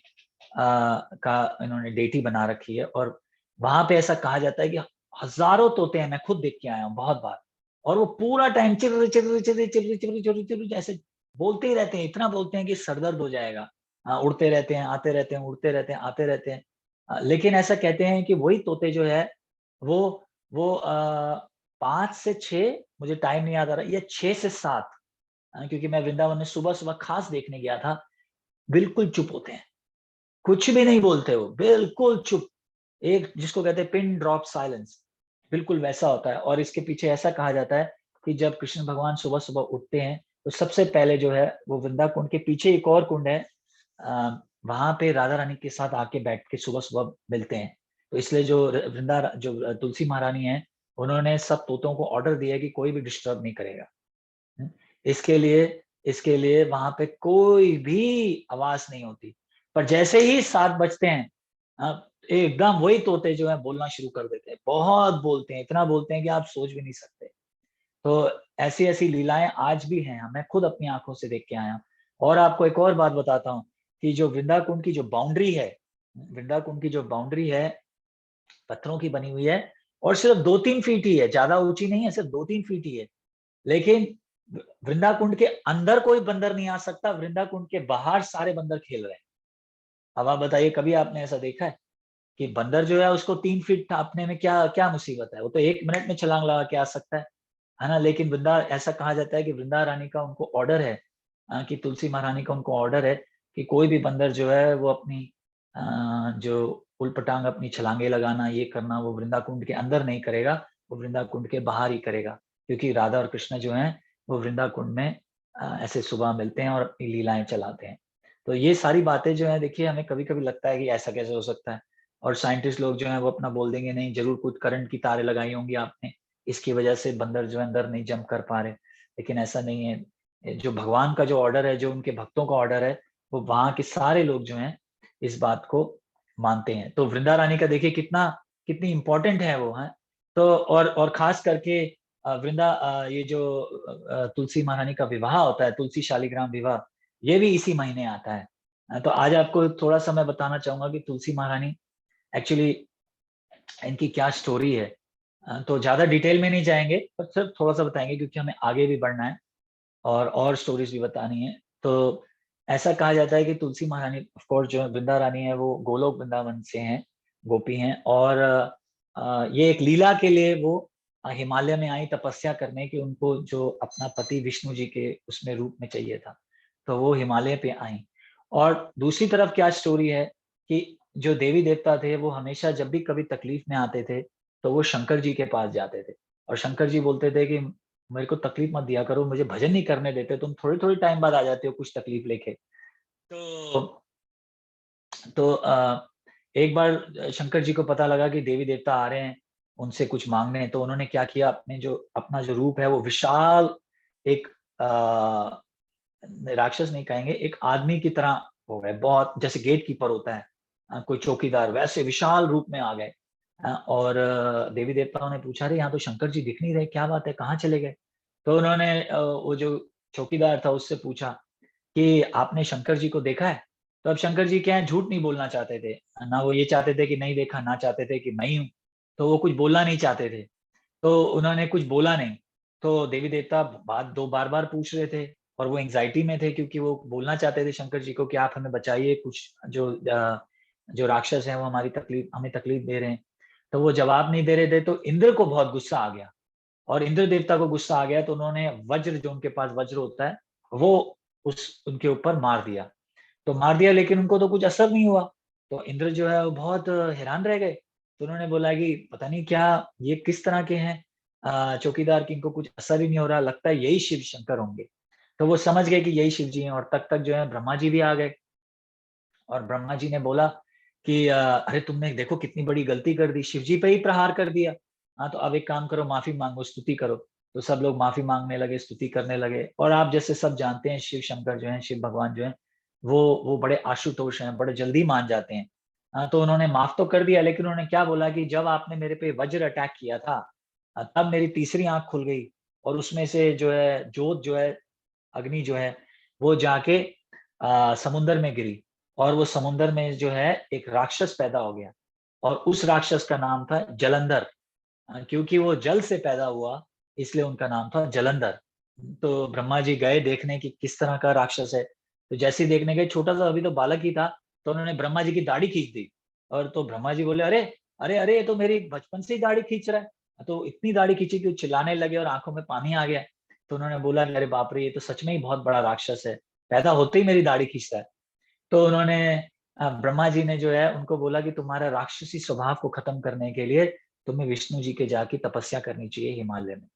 का इन्होंने डेटी बना रखी है, और वहां पे ऐसा कहा जाता है कि हजारों तोते हैं, मैं खुद देख के आया हूँ बहुत बार, और वो पूरा टाइम चिर चिर चिर चिर चिर चिर चिर ऐसे बोलते ही रहते हैं, इतना बोलते हैं कि सरदर्द हो जाएगा। उड़ते रहते हैं, आते रहते हैं, उड़ते रहते हैं, आते रहते हैं। लेकिन ऐसा कहते हैं कि वही तोते जो है वो 5 से 6, मुझे टाइम नहीं याद आ रहा, या 6 से 7, क्योंकि मैं वृंदावन में सुबह सुबह खास देखने गया था, बिल्कुल चुप होते हैं, कुछ भी नहीं बोलते, वो बिल्कुल चुप, एक जिसको कहते हैं पिन ड्रॉप साइलेंस, बिल्कुल वैसा होता है। और इसके पीछे ऐसा कहा जाता है कि जब कृष्ण भगवान सुबह सुबह उठते हैं तो सबसे पहले जो है वो वृंदा कुंड के पीछे एक और कुंड है, वहां पे राधा रानी के साथ आके बैठ के सुबह सुबह मिलते हैं। तो इसलिए जो तुलसी महारानी है, उन्होंने सब तोतों को ऑर्डर दिया है कि कोई भी डिस्टर्ब नहीं करेगा। इसके लिए वहां पे कोई भी आवाज नहीं होती। पर जैसे ही 7 बजते हैं, एकदम वही तोते जो है बोलना शुरू कर देते हैं, बहुत बोलते हैं, इतना बोलते हैं कि आप सोच भी नहीं सकते। तो ऐसी ऐसी लीलाएं आज भी हैं, मैं खुद अपनी आंखों से देख के आया हूं। और आपको एक और बात बताता हूँ कि जो वृंदाकुंड की जो बाउंड्री है, वृंदाकुंड की जो बाउंड्री है पत्थरों की बनी हुई है, और सिर्फ 2-3 फीट ही है, ज्यादा ऊंची नहीं है, सिर्फ 2-3 फीट ही है। लेकिन वृंदाकुंड के अंदर कोई बंदर नहीं आ सकता, वृंदाकुंड के बाहर सारे बंदर खेल रहे हैं। अब आप बताइए, कभी आपने ऐसा देखा है कि बंदर जो है उसको 3 फीट टापने में क्या क्या मुसीबत है, वो तो 1 मिनट में छलांग लगा के आ सकता है ना। लेकिन वृंदा, ऐसा कहा जाता है कि वृंदा रानी का उनको ऑर्डर है, कि तुलसी महारानी का उनको ऑर्डर है कि कोई भी बंदर जो है वो अपनी जो उलपटांग अपनी छलांगे लगाना, ये करना, वो वृंदा कुंड के अंदर नहीं करेगा, वो वृंदा कुंड के बाहर ही करेगा। क्योंकि राधा और कृष्ण जो हैं वो वृंदा कुंड में ऐसे सुबह मिलते हैं और अपनी लीलाएं चलाते हैं। तो ये सारी बातें जो है, देखिए हमें कभी कभी लगता है कि ऐसा कैसे हो सकता है, और साइंटिस्ट लोग जो है वो अपना बोल देंगे नहीं, जरूर कुछ करंट की तारें लगाई होंगी आपने, इसकी वजह से बंदर जो है अंदर नहीं जंप कर पा रहे। लेकिन ऐसा नहीं है, जो भगवान का जो ऑर्डर है, जो उनके भक्तों का ऑर्डर है, वो वहां के सारे लोग जो हैं इस बात को मानते हैं। तो वृंदा रानी का देखिए कितनी इंपॉर्टेंट है वो है। तो और खास करके ये जो तुलसी महारानी का विवाह होता है, तुलसी शालिग्राम विवाह, ये भी इसी महीने आता है। तो आज आपको थोड़ा सा मैं बताना चाहूंगा कि तुलसी महारानी एक्चुअली इनकी क्या स्टोरी है। तो ज्यादा डिटेल में नहीं जाएंगे, पर सिर्फ थोड़ा सा बताएंगे क्योंकि हमें आगे भी बढ़ना है और स्टोरीज भी बतानी है। तो ऐसा कहा जाता है कि तुलसी महारानी, ऑफ कोर्स जो वृंदा रानी है, वो गोलोक वृंदावन से हैं, गोपी हैं, और ये एक लीला के लिए वो हिमालय में आई तपस्या करने की, उनको जो अपना पति विष्णु जी के उसमें रूप में चाहिए था, तो वो हिमालय पे आई। और दूसरी तरफ क्या स्टोरी है कि जो देवी देवता थे वो हमेशा जब भी कभी तकलीफ में आते थे तो वो शंकर जी के पास जाते थे, और शंकर जी बोलते थे कि मेरे को तकलीफ मत दिया करो, मुझे भजन नहीं करने देते, तुम थोड़ी थोड़ी टाइम बाद आ जाते हो कुछ तकलीफ लेके। तो एक बार शंकर जी को पता लगा कि देवी देवता आ रहे हैं उनसे कुछ मांगने, तो उन्होंने क्या किया, अपना जो रूप है वो विशाल एक राक्षस नहीं कहेंगे, एक आदमी की तरह हो गए, बहुत जैसे गेट कीपर होता है, कोई चौकीदार, वैसे विशाल रूप में आ गए। और देवी देवताओं ने पूछा, अरे यहाँ तो शंकर जी दिख नहीं रहे, क्या बात है, कहाँ चले गए। तो उन्होंने वो जो चौकीदार था उससे पूछा कि आपने शंकर जी को देखा है। तो अब शंकर जी क्या है, झूठ नहीं बोलना चाहते थे ना, वो ये चाहते थे कि नहीं देखा, ना चाहते थे कि मैं ही हूँ, तो वो कुछ बोलना नहीं चाहते थे, तो उन्होंने कुछ बोला नहीं। तो देवी देवता बार बार पूछ रहे थे, और वो एंजाइटी में थे क्योंकि वो बोलना चाहते थे शंकर जी को कि आप हमें बचाइए, कुछ जो राक्षस हैं वो हमें तकलीफ दे रहे हैं। तो वो जवाब नहीं दे रहे थे, तो इंद्र को बहुत गुस्सा आ गया, और इंद्र देवता को गुस्सा आ गया, तो उन्होंने वज्र, जो उनके पास वज्र होता है, वो उनके ऊपर मार दिया। तो मार दिया, लेकिन उनको तो कुछ असर नहीं हुआ। तो इंद्र जो है वो बहुत हैरान रह गए। तो उन्होंने बोला कि पता नहीं क्या, ये किस तरह के हैं चौकीदार, कि इनको कुछ असर ही नहीं हो रहा, लगता है यही शिव शंकर होंगे। तो वो समझ गए कि यही शिव जी हैं, और तक जो है ब्रह्मा जी भी आ गए। और ब्रह्मा जी ने बोला कि अरे तुमने देखो कितनी बड़ी गलती कर दी, शिव जी पे ही प्रहार कर दिया। हाँ, तो अब एक काम करो, माफी मांगो, स्तुति करो। तो सब लोग माफी मांगने लगे, स्तुति करने लगे। और आप जैसे सब जानते हैं, शिव शंकर जो है, शिव भगवान जो है, वो बड़े आशुतोष हैं, बड़े जल्दी मान जाते हैं। तो उन्होंने माफ तो कर दिया, लेकिन उन्होंने क्या बोला कि जब आपने मेरे पे वज्र अटैक किया था, तब मेरी तीसरी आंख खुल गई और उसमें से जो है जोत जो है, अग्नि जो है, वो जाके समुंदर में गिरी और वो समुंदर में जो है एक राक्षस पैदा हो गया और उस राक्षस का नाम था जलंधर। क्योंकि वो जल से पैदा हुआ इसलिए उनका नाम था जलंधर। तो ब्रह्मा जी गए देखने की किस तरह का राक्षस है। तो जैसे ही देखने गए, छोटा सा अभी तो बालक ही था, तो उन्होंने ब्रह्मा जी की दाढ़ी खींच दी। और तो ब्रह्मा जी बोले, अरे अरे अरे, ये तो मेरी बचपन से ही दाढ़ी खींच रहा है। तो इतनी दाढ़ी खींची कि वो चिल्लाने लगे और आंखों में पानी आ गया। तो उन्होंने बोला, अरे बाप रे, ये तो सच में ही बहुत बड़ा राक्षस है, पैदा होते ही मेरी दाढ़ी खींचता है। तो उन्होंने ब्रह्मा जी ने जो है उनको बोला कि तुम्हारा राक्षसी स्वभाव को खत्म करने के लिए तुम्हें विष्णु जी के जाके तपस्या करनी चाहिए हिमालय में।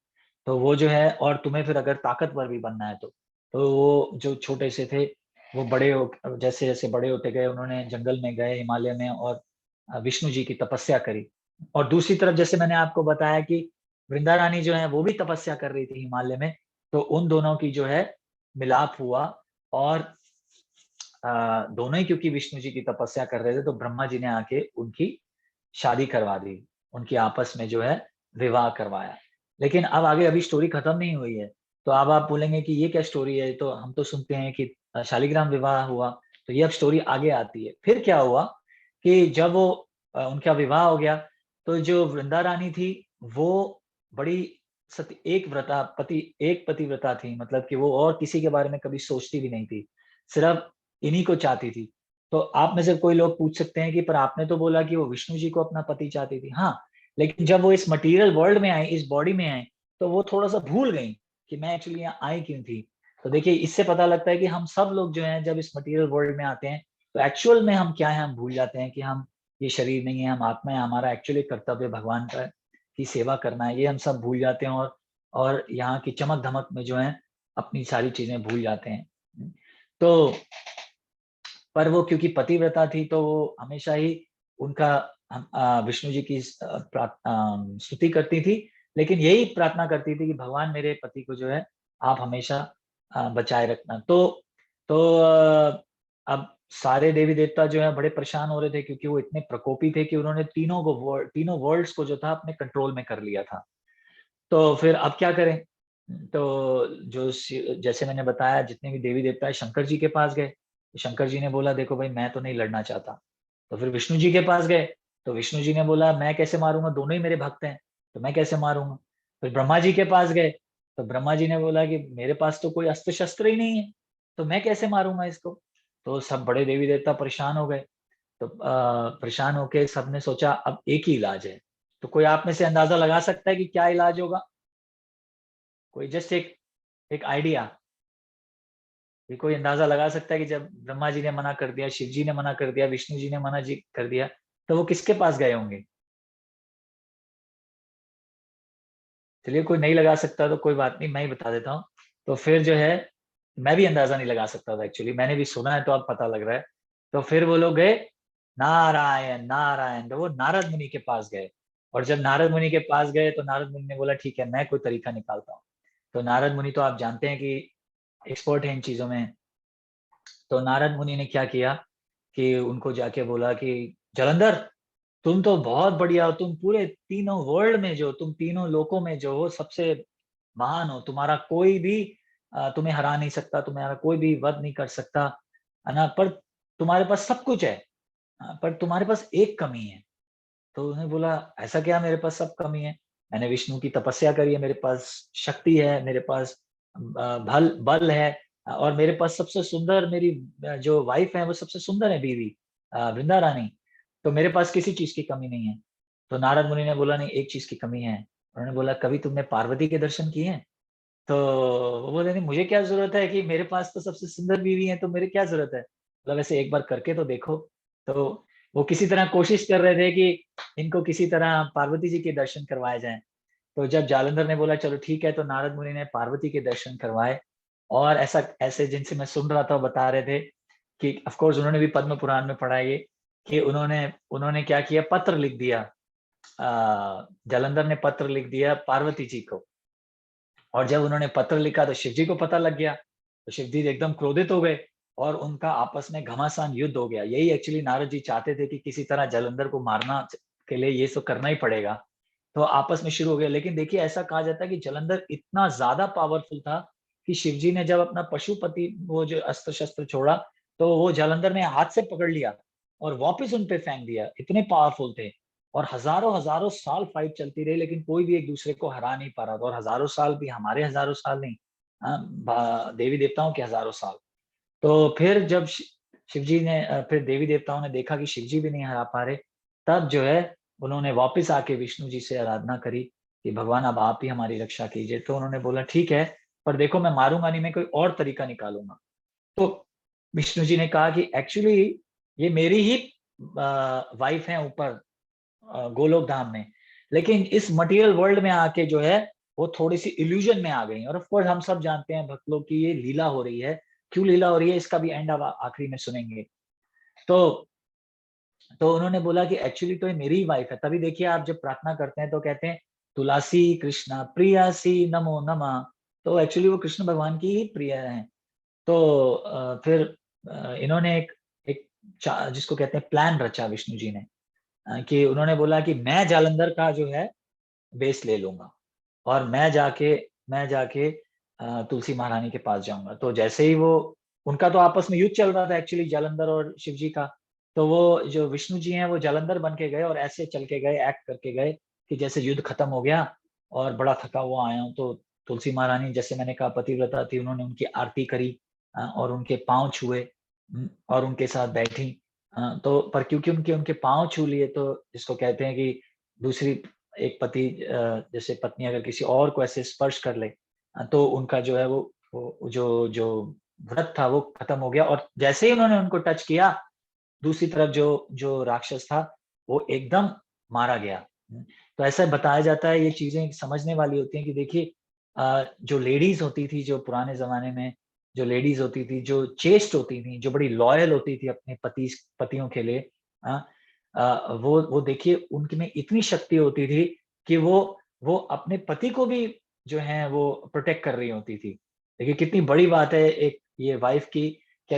तो वो जो है, और तुम्हें फिर अगर ताकतवर भी बनना है तो वो जो छोटे से थे वो बड़े हो, जैसे जैसे बड़े होते गए, उन्होंने जंगल में गए हिमालय में और विष्णु जी की तपस्या करी। और दूसरी तरफ जैसे मैंने आपको बताया कि वृंदा रानी जो है वो भी तपस्या कर रही थी हिमालय में, तो उन दोनों की जो है मिलाप हुआ। और दोनों ही क्योंकि विष्णु जी की तपस्या कर रहे थे, तो ब्रह्मा जी ने आके उनकी शादी करवा दी, उनकी आपस में जो है विवाह करवाया। लेकिन अब आगे अभी स्टोरी खत्म नहीं हुई है। तो अब आप बोलेंगे कि ये क्या स्टोरी है, तो हम तो सुनते हैं कि शालिग्राम विवाह हुआ, तो ये अब स्टोरी आगे आती है। फिर क्या हुआ कि जब वो उनका विवाह हो गया, तो जो वृंदा रानी थी वो बड़ी सती एक पतिव्रता थी, मतलब कि वो और किसी के बारे में कभी सोचती भी नहीं थी, सिर्फ इन्हीं को चाहती थी। तो आप में से कोई लोग पूछ सकते हैं कि पर आपने तो बोला कि वो विष्णु जी को अपना पति चाहती थी। हाँ, लेकिन जब वो इस मटेरियल वर्ल्ड में आई, इस बॉडी में आई, तो वो थोड़ा सा भूल गई कि मैं एक्चुअली यहाँ आई क्यों थी। तो देखिए, इससे पता लगता है कि हम सब लोग जो हैं जब इस मटेरियल वर्ल्ड में आते हैं, तो एक्चुअल में हम क्या है, हम भूल जाते हैं कि हम ये शरीर नहीं है, हम आत्मा है, हमारा एक्चुअली कर्तव्य भगवान का की सेवा करना है, ये हम सब भूल जाते हैं। और यहाँ की चमक धमक में जो है अपनी सारी चीजें भूल जाते हैं। तो पर वो क्योंकि पतिव्रता थी, तो वो हमेशा ही उनका विष्णु जी की स्तुति करती थी, लेकिन यही प्रार्थना करती थी कि भगवान मेरे पति को जो है आप हमेशा बचाए रखना। तो अब सारे देवी देवता जो है बड़े परेशान हो रहे थे, क्योंकि वो इतने प्रकोपी थे कि उन्होंने तीनों वर्ल्ड्स को जो था अपने कंट्रोल में कर लिया था। तो फिर अब क्या करें? तो जैसे मैंने बताया, जितने भी देवी देवता है शंकर जी के पास गए। शंकर जी ने बोला, देखो भाई, मैं तो नहीं लड़ना चाहता। तो फिर विष्णु जी के पास गए, तो विष्णु जी ने बोला, मैं कैसे मारूंगा, दोनों ही मेरे भक्त हैं, तो मैं कैसे मारूंगा। फिर ब्रह्मा जी के पास गए, तो ब्रह्मा जी ने बोला कि मेरे पास तो कोई अस्त्र शस्त्र ही नहीं है, तो मैं कैसे मारूंगा इसको। तो सब बड़े देवी देवता परेशान हो गए। तो परेशान होके सबने सोचा अब एक ही इलाज है। तो कोई आप में से अंदाजा लगा सकता है कि क्या इलाज होगा? कोई जस्ट एक एक आइडिया, ये कोई अंदाजा लगा सकता है कि जब ब्रह्मा जी ने मना कर दिया, शिव जी ने मना कर दिया, विष्णु जी ने मना जी कर दिया, तो वो किसके पास गए होंगे? चलिए, कोई नहीं लगा सकता तो कोई बात नहीं, मैं ही बता देता हूँ। तो फिर जो है, मैं भी अंदाजा नहीं लगा सकता था एक्चुअली, मैंने भी सुना है तो अब पता लग रहा है। तो फिर वो लोग गए, नारायण नारायण, तो वो नारद मुनि के पास गए। और जब नारद मुनि के पास गए, तो नारद मुनि ने बोला, ठीक है, मैं कोई तरीका निकालता हूँ। तो नारद मुनि तो आप जानते हैं कि एक्सपर्ट है इन चीजों में। तो नारद मुनि ने क्या किया कि उनको जाके बोला कि जलंधर, तुम तो बहुत बढ़िया हो, तुम पूरे तीनों वर्ल्ड में, जो तुम तीनों लोकों में जो हो सबसे महान हो, तुम्हारा कोई भी तुम्हें हरा नहीं सकता, तुम्हारा कोई भी वध नहीं कर सकता, है ना। पर तुम्हारे पास सब कुछ है, पर तुम्हारे पास एक कमी है। तो उन्हें बोला, ऐसा क्या मेरे पास सब कमी है? मैंने विष्णु की तपस्या करी है, मेरे पास शक्ति है, मेरे पास बल बल है, और मेरे पास सबसे सुंदर मेरी जो वाइफ है वो सबसे सुंदर है, बीवी वृंदा रानी। तो मेरे पास किसी चीज की कमी नहीं है। तो नारद मुनि ने बोला, नहीं, एक चीज की कमी है। उन्होंने बोला, कभी तुमने पार्वती के दर्शन किए हैं? तो वो बोले, नहीं, मुझे क्या जरूरत है, कि मेरे पास तो सबसे सुंदर बीवी है, तो मेरे क्या जरूरत है, मतलब ऐसे एक बार करके तो देखो। तो वो किसी तरह कोशिश कर रहे थे कि इनको किसी तरह पार्वती जी के दर्शन करवाए जाएं। तो जब जालंधर ने बोला चलो ठीक है, तो नारद मुनि ने पार्वती के दर्शन करवाए। और ऐसा ऐसे जिनसे मैं सुन रहा था, वो बता रहे थे कि ऑफ कोर्स उन्होंने भी पद्म पुराण में पढ़ा है ये, कि उन्होंने उन्होंने क्या किया, पत्र लिख दिया। जालंधर ने पत्र लिख दिया पार्वती जी को। और जब उन्होंने पत्र लिखा तो शिव जी को पता लग गया, तो शिव जी एकदम क्रोधित हो गए। और उनका आपस में घमासान युद्ध हो गया। यही एक्चुअली नारद जी चाहते थे कि किसी तरह जालंधर को मारना के लिए ये तो करना ही पड़ेगा। तो आपस में शुरू हो गया। लेकिन देखिए ऐसा कहा जाता है कि जालंधर इतना ज्यादा पावरफुल था कि शिव जी ने जब अपना पशुपति वो जो अस्त्र शस्त्र छोड़ा तो वो जालंधर ने हाथ से पकड़ लिया और वापस उन पे फेंक दिया। इतने पावरफुल थे और हजारों हजारों साल फाइट चलती रही लेकिन कोई भी एक दूसरे को हरा नहीं पा रहा था। और हजारों साल भी हमारे हजारों साल नहीं, देवी देवताओं के हजारों साल। तो फिर जब शिव जी ने फिर देवी देवताओं ने देखा कि शिव जी भी नहीं हरा पा रहे, तब जो है उन्होंने वापस आके विष्णु जी से आराधना करी कि भगवान अब आप ही हमारी रक्षा कीजिए। तो उन्होंने बोला ठीक है, पर देखो मैं मारूंगा नहीं, मैं कोई और तरीका निकालूंगा। तो विष्णु जी ने कहा कि एक्चुअली ये मेरी ही वाइफ है ऊपर गोलोक धाम में, लेकिन इस मटेरियल वर्ल्ड में आके जो है वो थोड़ी सी इल्यूजन में आ गई। और ऑफ कोर्स हम सब जानते हैं भक्त लोग की ये लीला हो रही है। क्यों लीला हो रही है इसका भी एंड अब आखिरी में सुनेंगे। तो उन्होंने बोला कि एक्चुअली तो ये मेरी ही वाइफ है। तभी देखिए आप जब प्रार्थना करते हैं तो कहते हैं तुलसी कृष्णा प्रियासी नमो नमः। तो एक्चुअली वो कृष्ण भगवान की ही प्रिय है। तो फिर इन्होंने एक जिसको कहते हैं प्लान रचा विष्णु जी ने, कि उन्होंने बोला कि मैं जालंधर का जो है बेस ले लूंगा और मैं जाके तुलसी महारानी के पास जाऊंगा। तो जैसे ही वो उनका तो आपस में युद्ध चल रहा था एक्चुअली जालंधर और शिव जी का। तो वो जो विष्णु जी हैं वो जालंधर बन के गए और ऐसे चल के गए, एक्ट करके गए कि जैसे युद्ध खत्म हो गया और बड़ा थका हुआ आया हूँ। तो तुलसी महारानी जैसे मैंने कहा पतिव्रता थी, उन्होंने उनकी आरती करी और उनके पांव छुए और उनके साथ बैठी। तो पर क्योंकि उनके उनके पांव छू लिए तो जिसको कहते हैं कि दूसरी एक पति जैसे पत्नी अगर किसी और को ऐसे स्पर्श कर ले तो उनका जो है वो जो व्रत था वो खत्म हो गया। और जैसे ही उन्होंने उनको टच किया दूसरी तरफ जो जो राक्षस था वो एकदम मारा गया। तो ऐसा बताया जाता है, ये चीजें समझने वाली होती हैं कि देखिए जो लेडीज होती थी जो पुराने जमाने में जो लेडीज होती थी जो चेस्ट होती थी जो बड़ी लॉयल होती थी अपने पतियों के लिए, वो देखिए उनमें इतनी शक्ति होती थी कि वो अपने पति को भी जो है वो प्रोटेक्ट कर रही होती थी। देखिए कितनी बड़ी बात है एक ये वाइफ की कि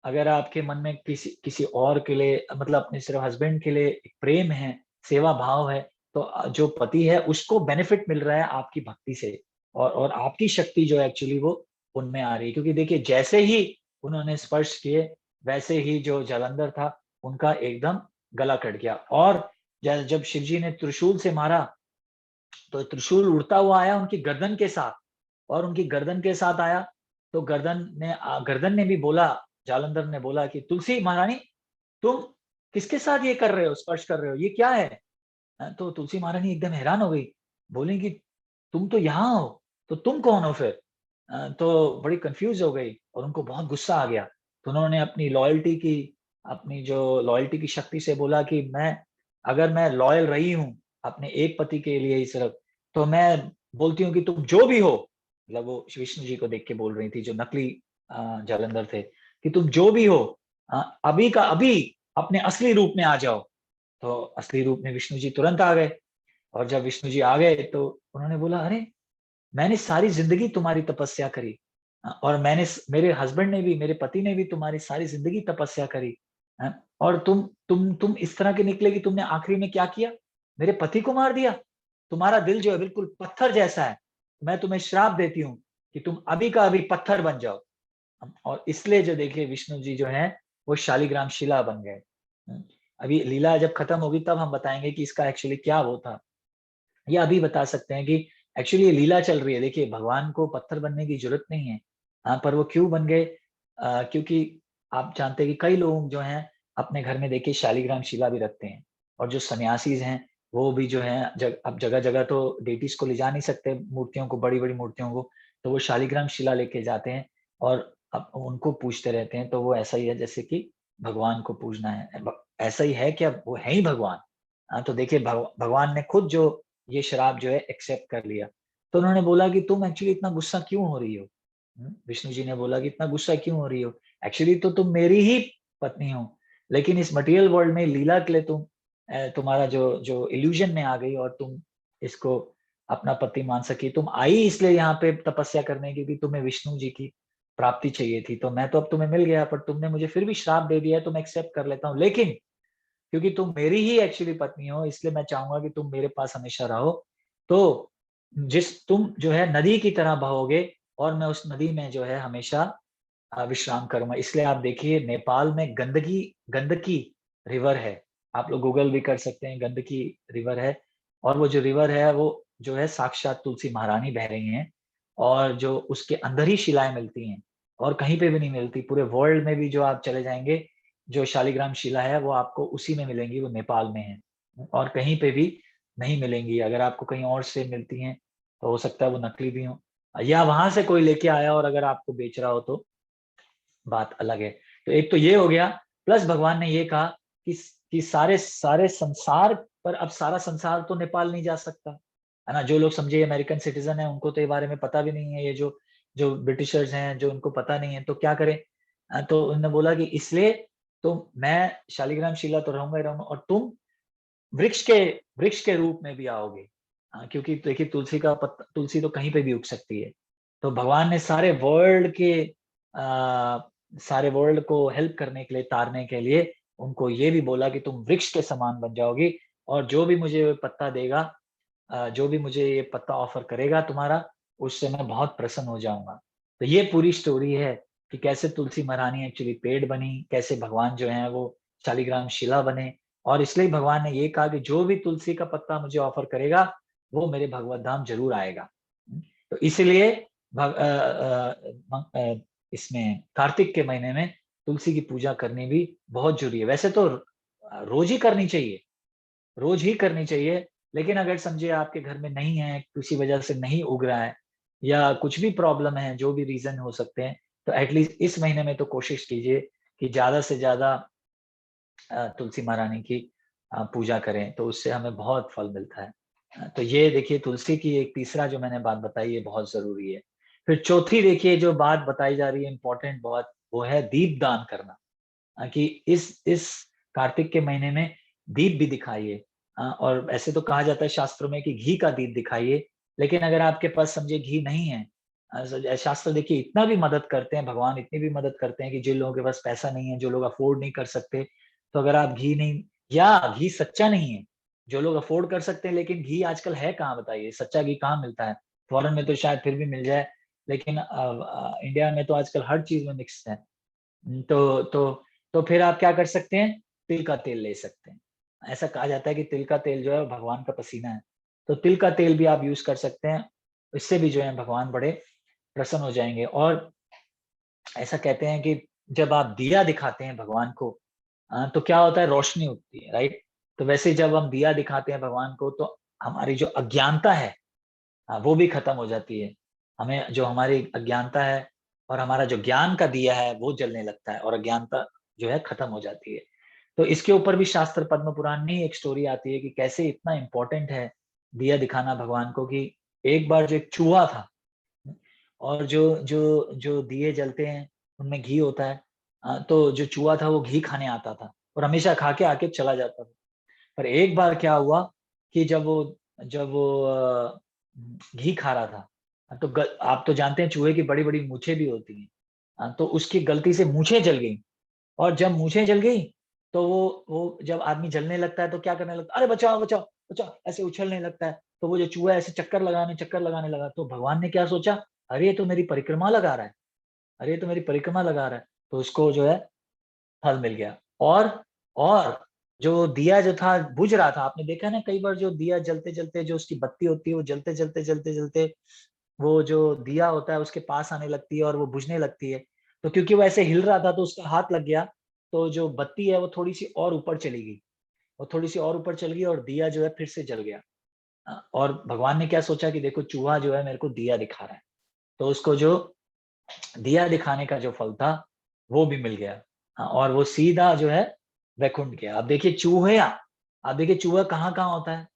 अगर आपके मन में किसी किसी और के लिए मतलब अपने सिर्फ हस्बैंड के लिए एक प्रेम है, सेवा भाव है, तो जो पति है उसको बेनिफिट मिल रहा है आपकी भक्ति से और आपकी शक्ति जो है एक्चुअली वो उनमें आ रही है। क्योंकि देखिए जैसे ही उन्होंने स्पर्श किए वैसे ही जो जालंधर था उनका एकदम गला कट गया। और जब शिव जी ने त्रिशूल से मारा तो त्रिशूल उड़ता हुआ आया उनकी गर्दन के साथ और उनकी गर्दन के साथ आया तो गर्दन ने भी बोला, जालंधर ने बोला कि तुलसी महारानी तुम किसके साथ ये कर रहे हो, स्पर्श कर रहे हो, ये क्या है? तो तुलसी महारानी एकदम हैरान हो गई, बोली कि तुम तो यहाँ हो तो तुम कौन हो फिर? तो बड़ी कंफ्यूज हो गई और उनको बहुत गुस्सा आ गया। तो उन्होंने अपनी जो लॉयल्टी की शक्ति से बोला कि अगर मैं लॉयल रही हूँ अपने एक पति के लिए ही सिर्फ, तो मैं बोलती हूँ कि तुम जो भी हो, मतलब वो विष्णु जी को देख के बोल रही थी जो नकली जालंधर थे, कि तुम जो भी हो अभी का अभी अपने असली रूप में आ जाओ। तो असली रूप में विष्णु जी तुरंत आ गए। और जब विष्णु जी आ गए तो उन्होंने बोला अरे मैंने सारी जिंदगी तुम्हारी तपस्या करी और मेरे हस्बैंड ने भी मेरे पति ने भी तुम्हारी सारी जिंदगी तपस्या करी, और तुम इस तरह के निकले कि तुमने आखिरी में क्या किया, मेरे पति को मार दिया। तुम्हारा दिल जो है बिल्कुल पत्थर जैसा है। मैं तुम्हें श्राप देती हूँ कि तुम अभी का अभी पत्थर बन जाओ। और इसलिए जो देखिए विष्णु जी जो है वो शालिग्राम शिला बन गए। अभी लीला जब खत्म होगी तब हम बताएंगे कि इसका एक्चुअली क्या वो था। ये अभी बता सकते हैं कि एक्चुअली ये लीला चल रही है। देखिए भगवान को पत्थर बनने की जरूरत नहीं है, पर वो क्यों बन गए? क्योंकि आप जानते हैं कि कई लोग जो हैं अपने घर में देखिए शालिग्राम शिला भी रखते हैं। और जो सन्यासीज हैं वो भी जो है अब जगह जगह तो डेटीज को ले जा नहीं सकते मूर्तियों को, बड़ी बड़ी मूर्तियों को, तो वो शालिग्राम शिला लेके जाते हैं और अब उनको पूजते रहते हैं। तो वो ऐसा ही है जैसे कि भगवान को पूजना है, ऐसा ही है कि अब वो है ही भगवान। तो देखिए भगवान ने खुद जो ये शराब जो है एक्सेप्ट कर लिया। तो उन्होंने बोला कि तुम एक्चुअली इतना गुस्सा क्यों हो रही हो? विष्णु जी ने बोला कि इतना गुस्सा क्यों हो रही हो? एक्चुअली तो तुम मेरी ही पत्नी हो, लेकिन इस मटेरियल वर्ल्ड में लीला के लिए तुम्हारा जो जो इल्यूजन में आ गई और तुम इसको अपना पति मान सकी। तुम आई इसलिए यहाँ पे तपस्या करने क्योंकि तुम्हें विष्णु जी की प्राप्ति चाहिए थी, तो मैं तो अब तुम्हें मिल गया, पर तुमने मुझे फिर भी श्राप दे दिया है, तो मैं एक्सेप्ट कर लेता हूँ। लेकिन क्योंकि तुम मेरी ही एक्चुअली पत्नी हो, इसलिए मैं चाहूंगा कि तुम मेरे पास हमेशा रहो। तो तुम जो है नदी की तरह बहोगे और मैं उस नदी में जो है हमेशा विश्राम करूंगा। इसलिए आप देखिए नेपाल में गंडकी रिवर है, आप लोग गूगल भी कर सकते हैं, गंडकी रिवर है। और वो जो रिवर है वो जो है साक्षात तुलसी महारानी बह रही हैं, और जो उसके अंदर ही शिलाएं मिलती हैं और कहीं पे भी नहीं मिलती। पूरे वर्ल्ड में भी जो आप चले जाएंगे, जो शालिग्राम शिला है वो आपको उसी में मिलेंगी, वो नेपाल में है और कहीं पे भी नहीं मिलेंगी। अगर आपको कहीं और से मिलती हैं तो हो सकता है वो नकली भी हो, या वहां से कोई लेके आया और अगर आपको बेच रहा हो तो बात अलग है। तो एक तो ये हो गया, प्लस भगवान ने ये कहा कि सारे सारे संसार पर, अब सारा संसार तो नेपाल नहीं जा सकता है ना। जो लोग समझे अमेरिकन सिटीजन है उनको तो ये बारे में पता भी नहीं है, ये जो जो ब्रिटिशर्स हैं जो उनको पता नहीं है, तो क्या करें। तो उन्होंने बोला कि इसलिए तो मैं शालिग्राम शिला तो रहूंगा ही रहूंगा, और तुम वृक्ष के रूप में भी आओगे। क्योंकि देखिए तुलसी का पत्ता, तुलसी तो कहीं पे भी उग सकती है। तो भगवान ने सारे वर्ल्ड को हेल्प करने के लिए, तारने के लिए उनको ये भी बोला कि तुम वृक्ष के समान बन जाओगी, और जो भी मुझे पत्ता देगा, जो भी मुझे ये पत्ता ऑफर करेगा तुम्हारा, उससे मैं बहुत प्रसन्न हो जाऊंगा। तो ये पूरी स्टोरी है कि कैसे तुलसी महारानी एक्चुअली पेड़ बनी, कैसे भगवान जो है वो शालिग्राम शिला बने, और इसलिए भगवान ने ये कहा कि जो भी तुलसी का पत्ता मुझे ऑफर करेगा वो मेरे भगवत धाम जरूर आएगा। तो इसलिए इसमें कार्तिक के महीने में तुलसी की पूजा करनी भी बहुत जरूरी है। वैसे तो रोज ही करनी चाहिए, रोज ही करनी चाहिए, लेकिन अगर समझे आपके घर में नहीं है, किसी वजह से नहीं उग रहा है, या कुछ भी प्रॉब्लम है, जो भी रीजन हो सकते हैं, तो एटलीस्ट इस महीने में तो कोशिश कीजिए कि ज्यादा से ज्यादा तुलसी महारानी की पूजा करें, तो उससे हमें बहुत फल मिलता है। तो ये देखिए तुलसी की एक तीसरा जो मैंने बात बताई, ये बहुत जरूरी है। फिर चौथी देखिए जो बात बताई जा रही है इम्पोर्टेंट बहुत, वो है दीप दान करना। कि इस कार्तिक के महीने में दीप भी दिखाइए। और ऐसे तो कहा जाता है शास्त्रों में कि घी का दीप दिखाइए, लेकिन अगर आपके पास समझे घी नहीं है, शास्त्र देखिए इतना भी मदद करते हैं, भगवान इतनी भी मदद करते हैं कि जिन लोगों के पास पैसा नहीं है, जो लोग अफोर्ड नहीं कर सकते, तो अगर आप घी नहीं, या घी सच्चा नहीं है, जो लोग अफोर्ड कर सकते हैं, लेकिन घी आजकल है कहाँ बताइए, सच्चा घी कहाँ मिलता है। फॉरेन में तो शायद फिर भी मिल जाए, लेकिन इंडिया में तो आजकल हर चीज में मिक्स है। तो तो फिर आप क्या कर सकते हैं, तिल का तेल ले सकते हैं। ऐसा कहा जाता है कि तिल का तेल जो है भगवान का पसीना है, तो तिल का तेल भी आप यूज कर सकते हैं। इससे भी जो है भगवान बड़े प्रसन्न हो जाएंगे। और ऐसा कहते हैं कि जब आप दिया दिखाते हैं भगवान को, तो क्या होता है, रोशनी उठती है, राइट। तो वैसे जब हम दिया दिखाते हैं भगवान को, तो हमारी जो अज्ञानता है वो भी खत्म हो जाती है। हमें जो हमारी अज्ञानता है और हमारा जो ज्ञान का दिया है वो जलने लगता है, और अज्ञानता जो है खत्म हो जाती है। तो इसके ऊपर भी शास्त्र पद्म पुराण में एक स्टोरी आती है कि कैसे इतना इम्पोर्टेंट है दिया दिखाना भगवान को, कि एक बार जो एक चूहा था, और जो जो जो दिए जलते हैं उनमें घी होता है, तो जो चूहा था वो घी खाने आता था और हमेशा खा के आके चला जाता था। पर एक बार क्या हुआ कि जब वो घी खा रहा था, तो आप तो जानते हैं चूहे की बड़ी बड़ी मूछें भी होती हैं, तो उसकी गलती से मूछें जल गई। और जब मूछें जल गई, तो वो जब आदमी जलने लगता है तो क्या करने लगता है, अरे बचाओ बचाओ बचाओ, ऐसे उछलने लगता है। तो वो जो चूहा ऐसे चक्कर लगाने लगा। तो भगवान ने क्या सोचा, अरे ये तो मेरी परिक्रमा लगा रहा है, अरे ये तो मेरी परिक्रमा लगा रहा है। तो उसको जो है फल मिल गया। और जो दिया जो था बुझ रहा था, आपने देखा ना कई बार जो दिया जलते जलते जो उसकी बत्ती होती है वो जलते जलते जलते जलते वो जो दिया होता है उसके पास आने लगती है और वो बुझने लगती है। तो क्योंकि वो ऐसे हिल रहा था तो उसका हाथ लग गया, तो जो बत्ती है वो थोड़ी सी और ऊपर चली गई, वो थोड़ी सी और ऊपर चल गई और दिया जो है फिर से जल गया। और भगवान ने क्या सोचा कि देखो चूहा जो है मेरे को दिया दिखा रहा है, तो उसको जो दिया दिखाने का जो फल था वो भी मिल गया। और वो सीधा जो है वैकुंठ गया। अब देखिए चूहा कहाँ कहाँ होता है,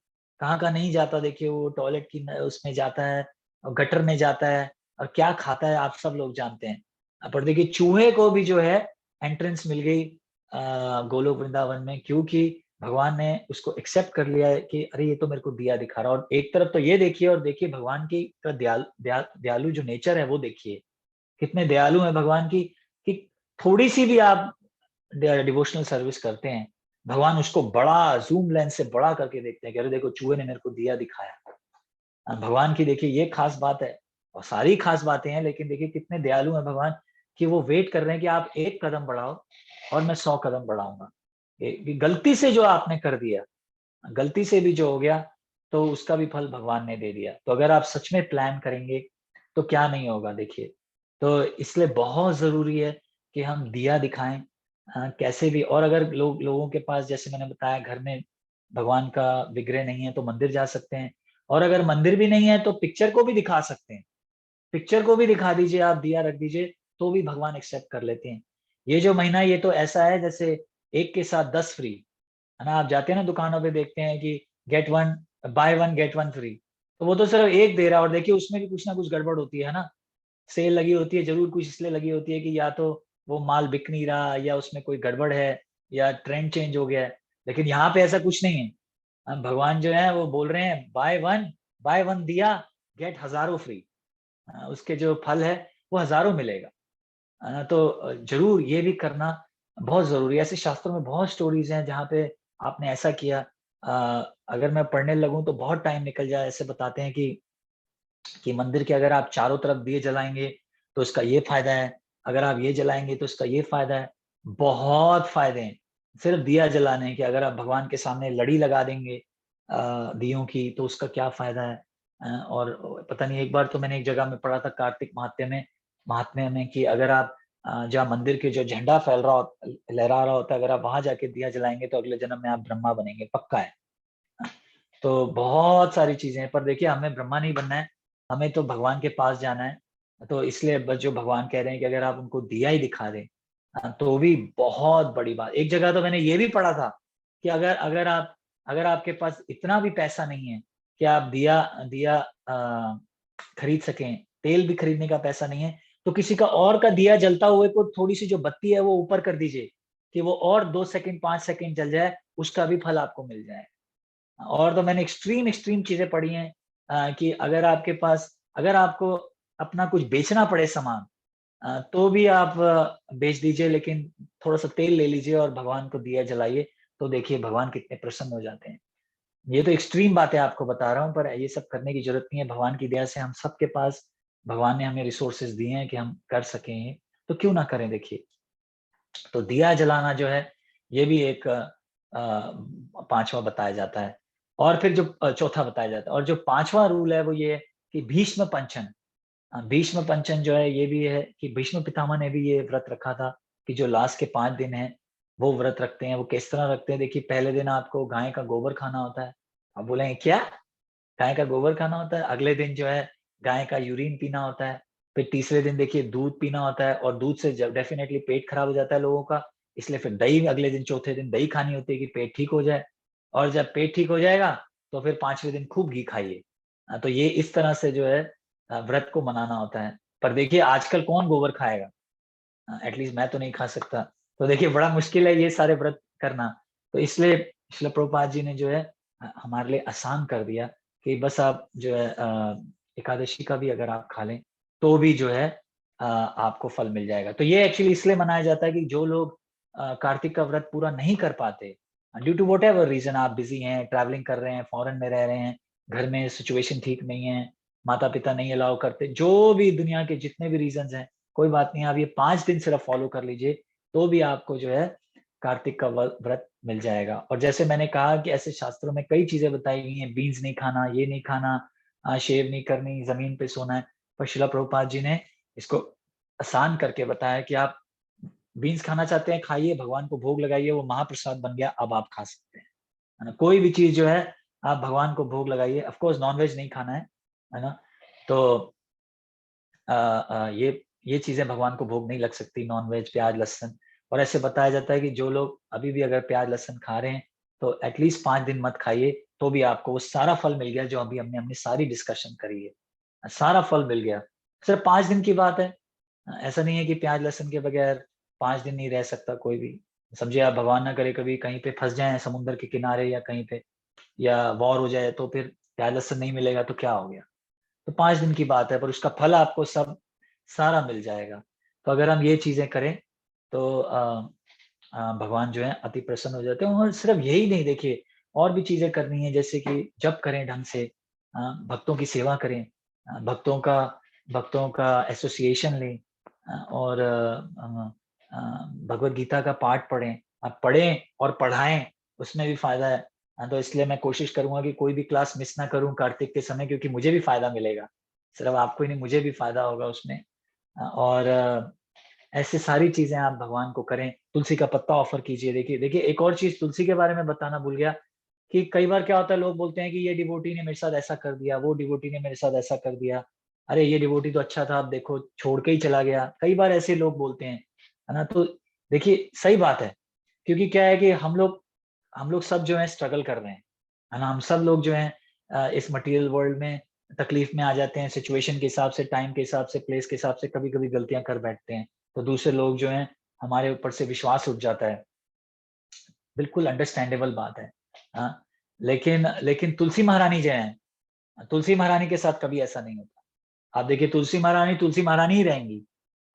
कहाँ कहाँ नहीं जाता। देखिए वो टॉयलेट की उसमें जाता है और गटर में जाता है, और क्या खाता है आप सब लोग जानते हैं। पर देखिए चूहे को भी जो है एंट्रेंस मिल गई गोलोक वृंदावन में, क्योंकि भगवान ने उसको एक्सेप्ट कर लिया है कि अरे ये तो मेरे को दिया दिखा रहा है। और एक तरफ तो ये देखिए, और देखिए भगवान की का दयालु जो नेचर है वो देखिए, कितने दयालु हैं भगवान की, कि थोड़ी सी भी आप डिवोशनल सर्विस करते हैं, भगवान उसको बड़ा जूम लेंस से बड़ा करके देखते हैं कि अरे देखो चूहे ने मेरे को दिया दिखाया। भगवान की देखिए ये खास बात है, और सारी खास बातें हैं, लेकिन देखिए कितने दयालु हैं भगवान कि वो वेट कर रहे हैं कि आप एक कदम बढ़ाओ और मैं 100 कदम बढ़ाऊंगा। गलती से जो आपने कर दिया, गलती से भी जो हो गया, तो उसका भी फल भगवान ने दे दिया। तो अगर आप सच में प्लान करेंगे तो क्या नहीं होगा देखिए। तो इसलिए बहुत जरूरी है कि हम दिया दिखाएं कैसे भी। और अगर लोगों के पास, जैसे मैंने बताया, घर में भगवान का विग्रह नहीं है तो मंदिर जा सकते हैं, और अगर मंदिर भी नहीं है तो पिक्चर को भी दिखा सकते हैं, पिक्चर को भी दिखा दीजिए, आप दिया रख दीजिए, तो भी भगवान एक्सेप्ट कर लेते हैं। ये जो महीना, ये तो ऐसा है जैसे एक के साथ 10 फ्री है ना। आप जाते हैं ना दुकानों पे, देखते हैं कि get one, by one get one free, तो वो तो सिर्फ एक दे रहा है, और देखिए उसमें भी कुछ ना कुछ गड़बड़ होती है ना। सेल लगी होती है, जरूर कुछ इसलिए लगी होती है कि या तो वो माल बिक नहीं रहा, या उसमें कोई गड़बड़ है, या ट्रेंड चेंज हो गया है। लेकिन यहाँ पे ऐसा कुछ नहीं है। भगवान जो है वो बोल रहे हैं बाय वन दिया गेट हजारों फ्री। उसके जो फल है वो हजारों मिलेगा। तो जरूर ये भी करना बहुत जरूरी है। ऐसे शास्त्रों में बहुत स्टोरीज हैं जहाँ पे आपने ऐसा किया। अगर मैं पढ़ने लगूं तो बहुत टाइम निकल जाए। ऐसे बताते हैं कि मंदिर के अगर आप चारों तरफ दिए जलाएंगे तो इसका ये फायदा है, अगर आप ये जलाएंगे तो इसका ये फायदा है। बहुत फायदे हैं सिर्फ दिया जलाने के। अगर आप भगवान के सामने लड़ी लगा देंगे दियों की, तो उसका क्या फायदा है। और पता नहीं, एक बार तो मैंने एक जगह में पढ़ा था कार्तिक महात्म्य में कि अगर आप जहाँ मंदिर के जो झंडा फैल रहा हो, लहरा रहा होता है, अगर आप वहां जाके दिया जलाएंगे तो अगले जन्म में आप ब्रह्मा बनेंगे, पक्का है। तो बहुत सारी चीजें हैं, पर देखिए हमें ब्रह्मा नहीं बनना है, हमें तो भगवान के पास जाना है। तो इसलिए बस जो भगवान कह रहे हैं कि अगर आप उनको दिया ही दिखा दें तो भी बहुत बड़ी बात। एक जगह तो मैंने ये भी पढ़ा था कि अगर आपके पास इतना भी पैसा नहीं है कि आप दिया दिया खरीद सकें, तेल भी खरीदने का पैसा नहीं है, तो किसी का और का दिया जलता हुए को थोड़ी सी जो बत्ती है वो ऊपर कर दीजिए कि वो और 2 सेकंड 5 सेकंड जल जाए, उसका भी फल आपको मिल जाए। और तो मैंने एक्सट्रीम एक्सट्रीम चीजें पढ़ी हैं कि अगर आपके पास, अगर आपको अपना कुछ बेचना पड़े सामान, तो भी आप बेच दीजिए, लेकिन थोड़ा सा तेल ले लीजिए और भगवान को दिया जलाइए, तो देखिए भगवान कितने प्रसन्न हो जाते हैं। ये तो एक्सट्रीम बातें आपको बता रहा हूँ, पर ये सब करने की जरूरत नहीं है। भगवान की दया से हम सबके पास भगवान ने हमें रिसोर्सेज दिए हैं कि हम कर सकें, तो क्यों ना करें। देखिए, तो दिया जलाना जो है ये भी एक पांचवा बताया जाता है। और फिर जो चौथा बताया जाता है, और जो पांचवा रूल है वो ये है कि भीष्म पंचन। भीष्म पंचन जो है ये भी है कि भीष्म पितामह ने भी ये व्रत रखा था कि जो लास्ट के 5 दिन है वो व्रत रखते हैं। वो किस तरह रखते हैं, देखिए पहले दिन आपको गाय का गोबर खाना होता है। आप बोलेंगे क्या, गाय का गोबर खाना होता है? अगले दिन जो है गाय का यूरिन पीना होता है। फिर तीसरे दिन देखिए दूध पीना होता है, और दूध से डेफिनेटली पेट खराब हो जाता है लोगों का, इसलिए फिर दही अगले दिन, चौथे दिन दही खानी होती है कि पेट ठीक हो जाए। और जब पेट ठीक हो जाएगा तो फिर 5वें दिन खूब घी खाइए। तो ये इस तरह से जो है व्रत को मनाना होता है। पर देखिए आजकल कौन गोबर खाएगा, एटलीस्ट मैं तो नहीं खा सकता। तो देखिए बड़ा मुश्किल है ये सारे व्रत करना। तो इसलिए श्रील प्रभुपाद जी ने जो है हमारे लिए आसान कर दिया कि बस आप जो है एकादशी का भी अगर आप खा लें तो भी जो है आपको फल मिल जाएगा। तो ये एक्चुअली इसलिए मनाया जाता है कि जो लोग कार्तिक का व्रत पूरा नहीं कर पाते, due to whatever reason, आप बिजी हैं, ट्रैवलिंग कर रहे हैं, फॉरेन में रह रहे हैं, घर में सिचुएशन ठीक नहीं है, माता पिता नहीं अलाउ करते, जो भी दुनिया के जितने भी रीजन हैं, कोई बात नहीं, आप ये 5 दिन सिर्फ फॉलो कर लीजिए, तो भी आपको जो है कार्तिक का व्रत मिल जाएगा। और जैसे मैंने कहा कि ऐसे शास्त्रों में कई चीजें बताई गई हैं, बीन्स नहीं खाना, ये नहीं खाना, शेव नहीं करनी, जमीन पे सोना है। पर श्रील प्रभुपाद जी ने इसको आसान करके बताया कि आप बीन्स खाना चाहते हैं, खाइए, भगवान को भोग लगाइए, वो महाप्रसाद बन गया, अब आप खा सकते हैं, है ना। कोई भी चीज जो है आप भगवान को भोग लगाइए। ऑफ कोर्स नॉनवेज नहीं खाना है ना। तो ये चीजें भगवान को भोग नहीं लग सकती, नॉनवेज, प्याज लहसुन। और ऐसे बताया जाता है कि जो लोग अभी भी अगर प्याज लहसुन खा रहे हैं तो एटलीस्ट 5 दिन मत खाइए, तो भी आपको वो सारा फल मिल गया जो अभी हमने सारी डिस्कशन करी है, सारा फल मिल गया। सिर्फ 5 दिन की बात है। ऐसा नहीं है कि प्याज लहसुन के बगैर 5 दिन नहीं रह सकता कोई भी। समझिए आप भगवान ना करे कभी कहीं पे फंस जाए समुद्र के किनारे या कहीं पे, या वॉर हो जाए, तो फिर प्याज लहसुन नहीं मिलेगा तो क्या हो गया। तो 5 दिन की बात है, पर उसका फल आपको सब सारा मिल जाएगा। तो अगर हम ये चीजें करें तो भगवान जो है अति प्रसन्न हो जाते हैं। और सिर्फ यही नहीं, देखिए और भी चीजें करनी है, जैसे कि जप करें ढंग से, भक्तों की सेवा करें, भक्तों का एसोसिएशन लें, और भगवत गीता का पाठ पढ़ें। आप पढ़ें और पढ़ाएं, उसमें भी फायदा है। तो इसलिए मैं कोशिश करूंगा कि कोई भी क्लास मिस ना करूं कार्तिक के समय, क्योंकि मुझे भी फायदा मिलेगा, सिर्फ आपको ही नहीं, मुझे भी फायदा होगा उसमें। और ऐसे सारी चीजें आप भगवान को करें। तुलसी का पत्ता ऑफर कीजिए। देखिए देखिए, एक और चीज तुलसी के बारे में बताना भूल गया कि कई बार क्या होता है, लोग बोलते हैं कि ये डिवोटी ने मेरे साथ ऐसा कर दिया, वो डिवोटी ने मेरे साथ ऐसा कर दिया, अरे ये डिवोटी तो अच्छा था, अब देखो छोड़ के ही चला गया। कई बार ऐसे लोग बोलते हैं, है ना। तो देखिए सही बात है, क्योंकि क्या है कि हम लोग सब जो है स्ट्रगल कर रहे हैं, है ना। हम सब लोग जो है इस मटेरियल वर्ल्ड में तकलीफ में आ जाते हैं, सिचुएशन के हिसाब से, टाइम के हिसाब से, प्लेस के हिसाब से कभी कभी गलतियां कर बैठते हैं। तो दूसरे लोग जो हैं, हमारे ऊपर से विश्वास उठ जाता है, बिल्कुल अंडरस्टैंडेबल बात है। हाँ, लेकिन लेकिन तुलसी महारानी जो है, तुलसी महारानी के साथ कभी ऐसा नहीं होता। आप देखिए तुलसी महारानी ही रहेंगी,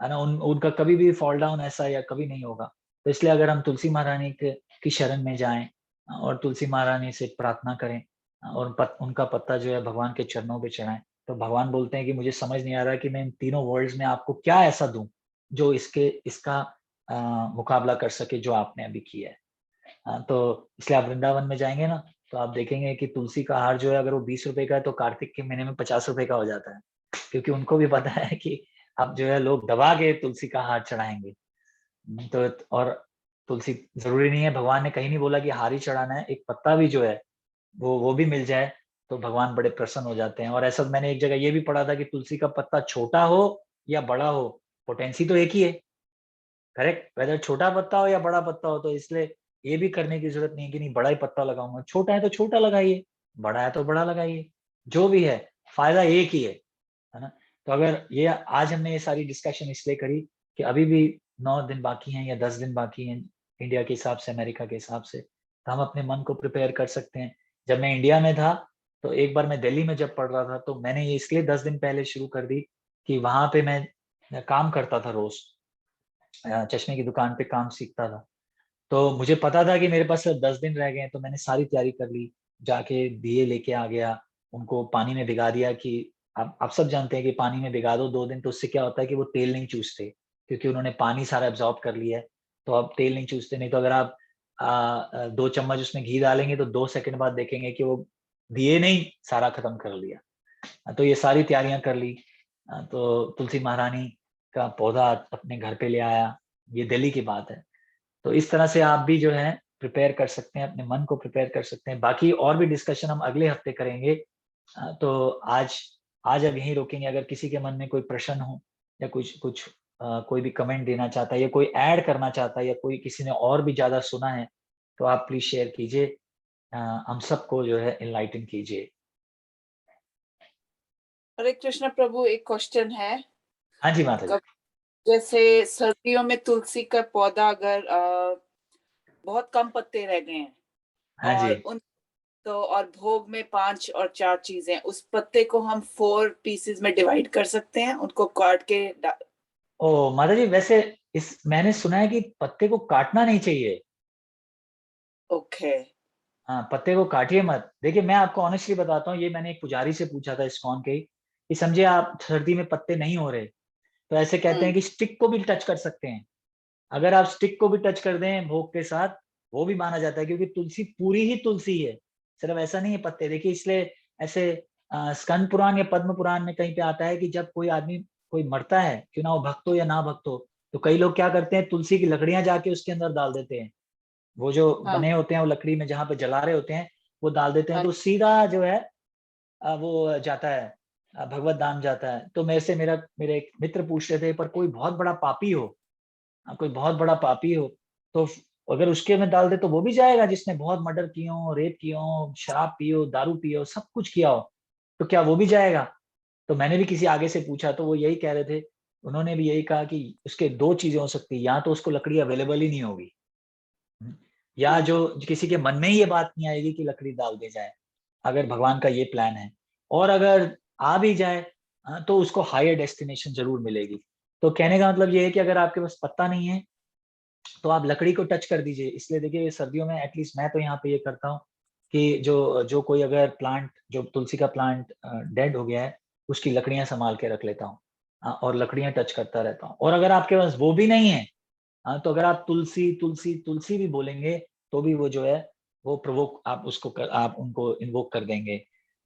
है ना। उनका कभी भी फॉल डाउन ऐसा या कभी नहीं होगा। तो इसलिए अगर हम तुलसी महारानी की शरण में जाएं और तुलसी महारानी से प्रार्थना करें, और उनका पत्ता जो है भगवान के चरणों पे चढ़ाएं, तो भगवान बोलते हैं कि मुझे समझ नहीं आ रहा कि मैं इन तीनों वर्ल्ड्स में आपको क्या ऐसा दूं जो इसका मुकाबला कर सके जो आपने अभी किया है। तो इसलिए आप वृंदावन में जाएंगे ना, तो आप देखेंगे कि तुलसी का हार जो है, अगर वो 20 रुपए का है, तो कार्तिक के महीने में 50 रुपए का हो जाता है, क्योंकि उनको भी पता है कि अब जो है लोग दबा के तुलसी का हार चढ़ाएंगे। तो और तुलसी जरूरी नहीं है, भगवान ने कहीं नहीं बोला कि हार ही चढ़ाना है, एक पत्ता भी जो है वो भी मिल जाए तो भगवान बड़े प्रसन्न हो जाते हैं। और ऐसा मैंने एक जगह ये भी पढ़ा था कि तुलसी का पत्ता छोटा हो या बड़ा हो, पोटेंसी तो एक ही है, करेक्ट, वेदर छोटा पत्ता हो या बड़ा पत्ता हो। तो इसलिए ये भी करने की जरूरत नहीं है कि नहीं बड़ा ही पत्ता लगाऊंगा, छोटा है तो छोटा लगाइए, बड़ा है तो बड़ा लगाइए, जो भी है फायदा एक ही है ना। तो अगर ये आज हमने ये सारी डिस्कशन इसलिए करी कि अभी भी 9 दिन बाकी हैं या 10 दिन बाकी हैं इंडिया के हिसाब से, अमेरिका के हिसाब से, तो हम अपने मन को प्रिपेयर कर सकते हैं। जब मैं इंडिया में था, तो एक बार मैं दिल्ली में जब पढ़ रहा था, तो मैंने ये इसलिए 10 दिन पहले शुरू कर दी कि वहां पे मैं काम करता था, रोज चश्मे की दुकान पे काम सीखता था। तो मुझे पता था कि मेरे पास सिर्फ 10 दिन रह गए हैं, तो मैंने सारी तैयारी कर ली, जाके दिए लेके आ गया, उनको पानी में भिगा दिया कि आप सब जानते हैं कि पानी में भिगा दो 2 दिन, तो उससे क्या होता है कि वो तेल नहीं चूसते, क्योंकि उन्होंने पानी सारा एब्जॉर्ब कर लिया है, तो अब तेल नहीं चूसते। नहीं तो अगर आप 2 चम्मच उसमें घी डालेंगे तो 2 सेकंड बाद देखेंगे कि वो दिए नहीं सारा खत्म कर लिया। तो ये सारी तैयारियां कर ली। तो तुलसी महारानी का पौधा अपने घर पे ले आया, ये दिल्ली की बात है। तो इस तरह से आप भी जो है प्रिपेयर कर सकते हैं, अपने मन को प्रिपेयर कर सकते हैं। बाकी और भी डिस्कशन हम अगले हफ्ते करेंगे। तो आज अब यहीं रोकेंगे। अगर किसी के मन में कोई प्रश्न हो या कुछ कुछ कोई भी कमेंट देना चाहता है या कोई ऐड करना चाहता है या कोई किसी ने और भी ज्यादा सुना है, तो आप प्लीज शेयर कीजिए, हम सबको जो है इनलाइटन कीजिए। हरे कृष्ण प्रभु, एक क्वेश्चन है। हाँ जी माता जी। जैसे सर्दियों में तुलसी का पौधा अगर बहुत कम पत्ते रह गए हैं, हाँ जी। और उन तो और भोग में 5 और 4 चीजें, उस पत्ते को हम 4 पीसेस में डिवाइड कर सकते हैं, उनको काट के ओ माता जी, वैसे मैंने सुना है कि पत्ते को काटना नहीं चाहिए। ओके। हाँ, पत्ते को काटिए मत। देखिए मैं आपको ऑनेस्टली बताता हूँ, ये मैंने एक पुजारी से पूछा था इस्कॉन के ही, कि समझे आप सर्दी में पत्ते नहीं हो रहे, तो ऐसे कहते हैं कि स्टिक को भी टच कर सकते हैं। अगर आप स्टिक को भी टच कर दें भोग के साथ, वो भी माना जाता है, क्योंकि तुलसी पूरी ही तुलसी है, सिर्फ ऐसा नहीं है पत्ते। देखिए इसलिए ऐसे स्कंद पुराण या पद्म पुराण में कहीं पे आता है कि जब कोई आदमी कोई मरता है, क्यों ना वो भक्त हो या ना भक्त हो, तो कई लोग क्या करते हैं, तुलसी की लकड़ियां जाके उसके अंदर डाल देते हैं। वो जो हाँ बने होते हैं, वो लकड़ी में जहाँ पे जला रहे होते हैं, वो डाल देते हैं, हाँ तो सीधा जो है वो जाता है, भगवत धाम जाता है। तो मेरे से मेरे एक मित्र पूछ रहे थे, पर कोई बहुत बड़ा पापी हो, कोई बहुत बड़ा पापी हो, तो अगर उसके में डाल दे तो वो भी जाएगा, जिसने बहुत मर्डर किए हो, रेप किए हो, शराब पियो, दारू पियो, सब कुछ किया हो, तो क्या वो भी जाएगा? तो मैंने भी किसी आगे से पूछा, तो वो यही कह रहे थे, उन्होंने भी यही कहा कि उसके 2 चीजें हो सकती है, या तो उसको लकड़ी अवेलेबल ही नहीं होगी, या जो किसी के मन में ही ये बात नहीं आएगी कि लकड़ी डाल दी जाए, अगर भगवान का ये प्लान है। और अगर आ भी जाए तो उसको हायर डेस्टिनेशन जरूर मिलेगी। तो कहने का मतलब ये है कि अगर आपके पास पत्ता नहीं है तो आप लकड़ी को टच कर दीजिए। इसलिए देखिए सर्दियों में एटलीस्ट मैं तो यहाँ पे ये करता हूँ कि जो जो कोई अगर प्लांट, जो तुलसी का प्लांट डेड हो गया है, उसकी लकड़ियाँ संभाल के रख लेता हूँ, और लकड़ियाँ टच करता रहता हूँ। और अगर आपके पास वो भी नहीं है, तो अगर आप तुलसी तुलसी तुलसी भी बोलेंगे तो भी वो जो है वो प्रोवोक, आप उसको आप उनको इन्वोक कर देंगे।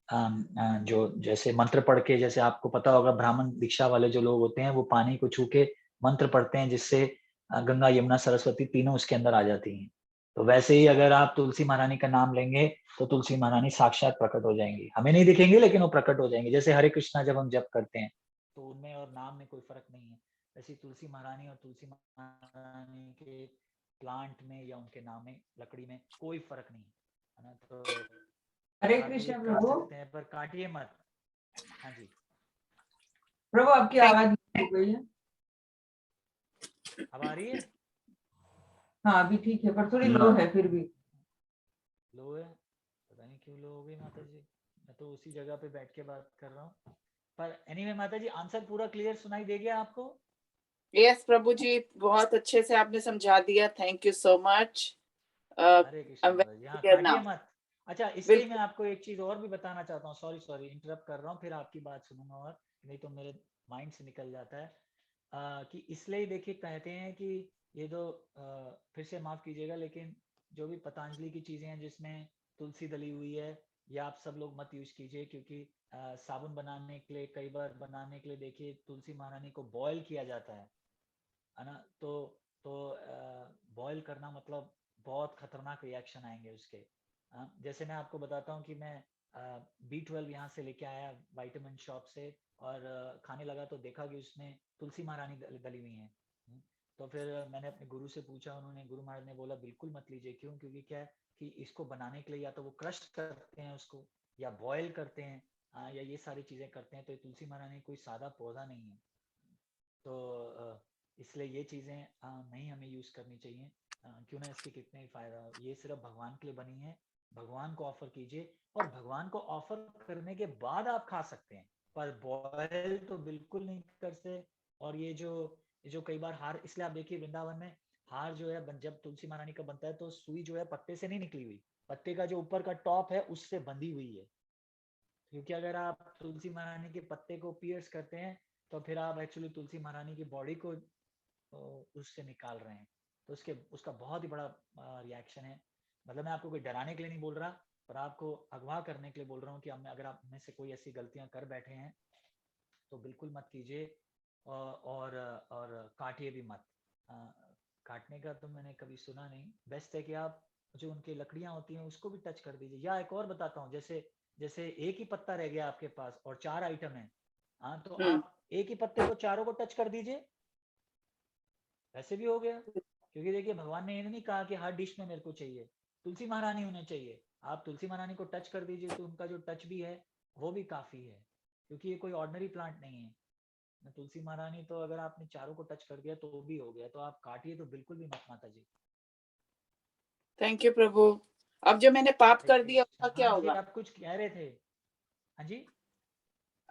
जो जैसे मंत्र पढ़ के, जैसे आपको पता होगा ब्राह्मण दीक्षा वाले जो लोग होते हैं वो पानी को छू के मंत्र पढ़ते हैं, जिससे गंगा, यमुना, सरस्वती तीनों उसके अंदर आ जाती हैं। तो वैसे ही अगर आप तुलसी महारानी का नाम लेंगे तो तुलसी महारानी साक्षात प्रकट हो जाएंगी। हमें नहीं दिखेंगे लेकिन वो प्रकट हो जाएंगे। जैसे हरे कृष्णा जब हम जप करते हैं तो उनमें और नाम में कोई फर्क नहीं है, वैसे तुलसी महारानी और तुलसी महारानी के प्लांट में या उनके नाम में, लकड़ी में कोई फर्क नहीं है ना। तो हरे आप ये कृष्ण कर प्रभु। सकते हैं, पर काटिए मत। हाँ जी, प्रभु आपकी आवाज हो गई है। अब आ रही है? हाँ अभी ठीक है, पर थोड़ी लो है फिर भी। लो है, पता नहीं क्यों लो हो गई माता जी। मैं तो उसी जगह पे बैठ के बात कर रहा हूँ। पर एनीवे माता जी, आंसर पूरा क्लियर सुनाई दे गया आपको? यस प्रभु जी, बहुत अच्छे से आपने समझा दिया, थैंक यू सो मच। हरे कृष्ण माता जी। हाँ, काटिए नाउ मत। अच्छा, इसलिए मैं बिल्कुल। आपको एक चीज और भी बताना चाहता हूँ। सॉरी सॉरी, इंटरप्ट कर रहा हूँ, फिर आपकी बात सुनूंगा, और नहीं तो मेरे माइंड से निकल जाता है। कि इसलिए देखिए कहते हैं कि ये जो फिर से माफ कीजिएगा, लेकिन जो भी पतंजलि की चीजें हैं जिसमें तुलसी डली हुई है, ये आप सब लोग मत यूज कीजिए, क्योंकि साबुन बनाने के लिए, कई बार बनाने के लिए देखिए तुलसी महारानी को बॉयल किया जाता है ना। तो बॉयल करना मतलब बहुत खतरनाक रिएक्शन आएंगे उसके। जैसे मैं आपको बताता हूँ कि मैं B12 यहाँ से लेके आया विटामिन शॉप से, और खाने लगा तो देखा कि उसमें तुलसी महारानी डली हुई है। तो फिर मैंने अपने गुरु से पूछा, उन्होंने, गुरु महाराज ने बोला बिल्कुल मत लीजिए। क्यों? क्योंकि क्या है कि इसको बनाने के लिए या तो वो क्रश करते हैं उसको, या बॉयल करते हैं, या ये सारी चीजें करते हैं। तो ये तुलसी महारानी कोई सादा पौधा नहीं है। तो इसलिए ये चीजें नहीं हमें यूज करनी चाहिए। क्यों ना इसके कितने ही फायदा हो। ये सिर्फ भगवान के लिए बनी है, भगवान को ऑफर कीजिए, और भगवान को ऑफर करने के बाद आप खा सकते हैं, पर बॉयल तो बिल्कुल नहीं कर सकते। और ये जो कई बार हार, इसलिए आप देखिए वृंदावन में हार जो है जब तुलसी महारानी का बनता है तो सुई जो है पत्ते से नहीं निकली हुई, पत्ते का जो ऊपर का टॉप है उससे बंधी हुई है। क्योंकि अगर आप तुलसी महारानी के पत्ते को पियर्स करते हैं तो फिर आप एक्चुअली तुलसी महारानी की बॉडी को उससे निकाल रहे हैं। तो उसका बहुत ही बड़ा रिएक्शन है। मतलब मैं आपको कोई डराने के लिए नहीं बोल रहा, पर आपको अगवा करने के लिए बोल रहा हूँ कि अगर आप में से कोई ऐसी गलतियां कर बैठे हैं तो बिल्कुल मत कीजिए। और काटिए भी मत। काटने का तो मैंने कभी सुना नहीं। बेस्ट है कि आप जो उनकी लकड़ियां होती हैं उसको भी टच कर दीजिए। या एक और बताता हूँ, जैसे जैसे एक ही पत्ता रह गया आपके पास और 4 आइटम है, तो आप एक ही पत्ते को चारों को टच कर दीजिए, वैसे भी हो गया। क्योंकि देखिए भगवान ने ये नहीं कहा कि हर डिश में मेरे को चाहिए तुलसी महारानी होने चाहिए। आप तुलसी महारानी को टच कर दीजिए तो उनका जो टच भी है वो भी काफी है, क्योंकि ये कोई ऑर्डिनरी प्लांट नहीं है। तुलसी महारानी तो अगर आपने चारों को टच कर दिया तो भी हो गया। तो आप काटिए तो बिल्कुल भी मत माता जी। थैंक यू प्रभु। अब जो मैंने पाप कर दिया उसका क्या हाँ जी, होगा? आप कुछ कह रहे थे। हाँ जी,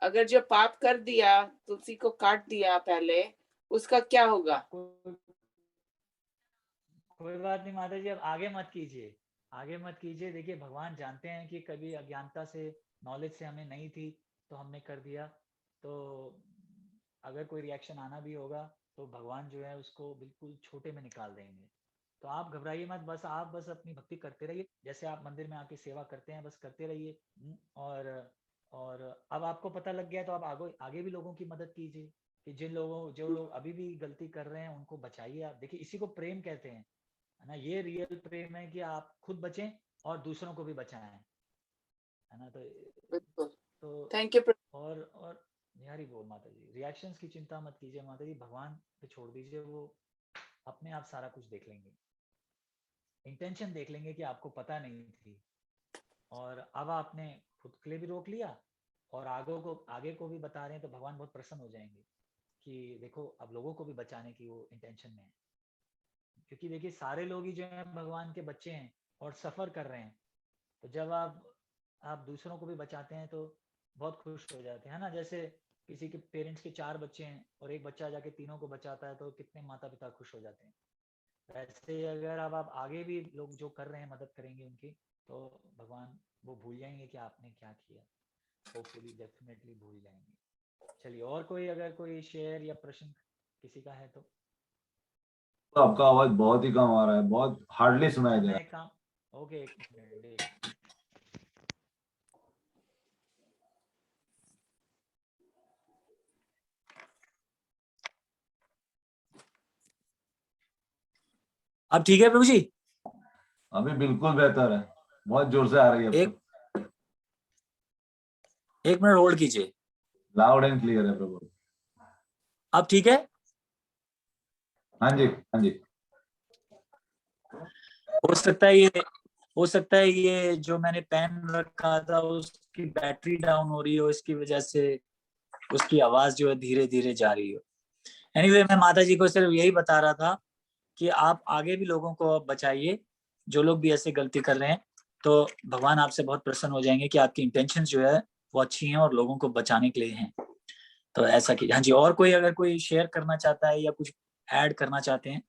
अगर जो पाप कर दिया, तुलसी को काट दिया पहले, उसका क्या होगा? कोई बात नहीं माता जी, अब आगे मत कीजिए, आगे मत कीजिए। देखिए भगवान जानते हैं कि कभी अज्ञानता से, नॉलेज से हमें नहीं थी तो हमने कर दिया। तो अगर कोई रिएक्शन आना भी होगा तो भगवान जो है उसको बिल्कुल छोटे में निकाल देंगे। तो आप घबराइए मत, बस आप बस अपनी भक्ति करते रहिए, जैसे आप मंदिर में आके सेवा करते हैं बस करते रहिए। और अब आपको पता लग गया तो आप आगे आगे भी लोगों की मदद कीजिए, कि जो लोग अभी भी गलती कर रहे हैं उनको बचाइए। आप देखिए इसी को प्रेम कहते हैं, है ना। ये रियल प्रेम है कि आप खुद बचें और दूसरों को भी बचाएं, है ना। बिल्कुल। तो थैंक यू प्रभु। और यारी बोल माता जी, रिएक्शंस की चिंता मत कीजिए माता जी, भगवान पे छोड़ दीजिए, वो अपने आप सारा कुछ देख लेंगे। इंटेंशन देख लेंगे कि आपको पता नहीं थी, और अब आपने खुद के लिए भी रोक लिया और आगे को भी बता रहे हैं, तो भगवान बहुत प्रसन्न हो जाएंगे कि देखो अब लोगों को भी बचाने की वो इंटेंशन में है। क्योंकि देखिए सारे लोग ही जो हैं भगवान के बच्चे हैं और सफर कर रहे हैं। तो जब आप दूसरों को भी बचाते हैं तो बहुत खुश हो जाते हैं, है ना। जैसे किसी के पेरेंट्स के 4 बच्चे हैं और एक बच्चा जाके तीनों को बचाता है, तो कितने माता पिता खुश हो जाते हैं। वैसे अगर अब आप आगे भी लोग जो कर रहे हैं मदद करेंगे उनकी, तो भगवान वो भूल जाएंगे कि आपने क्या किया। होपफुली डेफिनेटली भूल जाएंगे। चलिए, और कोई अगर कोई शेयर या प्रश्न किसी का है तो आपका आवाज बहुत ही कम आ रहा है, बहुत हार्डली सुनाई दे रहा मैं काम ओके, एक मिनट देख। अब ठीक है प्रभु जी? है। अभी बिल्कुल बेहतर है, बहुत जोर से आ रही है। एक मिनट होल्ड कीजिए। लाउड एंड क्लियर है प्रभु। अब ठीक है? हाँ जी, हाँ जी। हो सकता है ये जो मैंने पेन रखा था उसकी बैटरी डाउन हो रही हो, इसकी वजह से उसकी आवाज जो है धीरे धीरे जा रही हो। एनीवे, मैं माता जी को सिर्फ यही बता रहा था कि आप आगे भी लोगों को बचाइए, जो लोग भी ऐसे गलती कर रहे हैं, तो भगवान आपसे बहुत प्रसन्न हो जाएंगे कि आपकी इंटेंशन जो है वो अच्छी हैं और लोगों को बचाने के लिए हैं। तो ऐसा कीजिए। हाँ जी, और कोई अगर कोई शेयर करना चाहता है या कुछ ऐड करना चाहते हैं?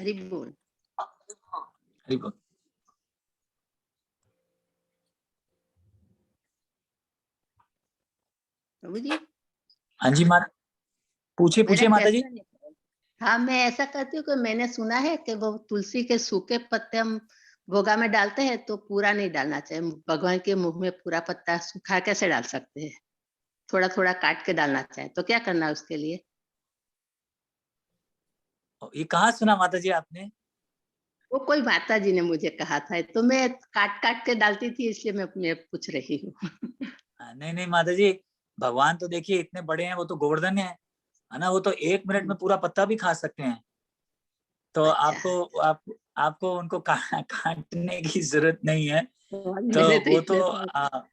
हरि बोल। हरि बोल। प्रभु जी, हाँ जी माता, पूछिए मेरा पूछिए माता जी। क्वेश्चन है। हाँ, मैं ऐसा करती हूँ कि मैंने सुना है कि वो तुलसी के सूखे पत्ते हम भोगा में डालते हैं तो पूरा नहीं डालना चाहिए। भगवान के मुंह में पूरा पत्ता सूखा कैसे डाल सकते हैं? थोड़ा थोड़ा काट के डालना चाहिए, तो क्या करना है उसके लिए? ये कहाँ सुना माता जी आपने? वो कोई माता जी ने मुझे कहा था, तो मैं काट काट के डालती थी, इसलिए मैं पूछ रही हूँ। नहीं नहीं माता जी, भगवान तो देखिए इतने बड़े हैं, वो तो गोवर्धन है ना, वो तो 1 मिनट में पूरा पत्ता भी खा सकते हैं। तो अच्छा, आपको उनको काटने की जरूरत नहीं है। तो मैंने तो वो तो इसलिए तो हाँ,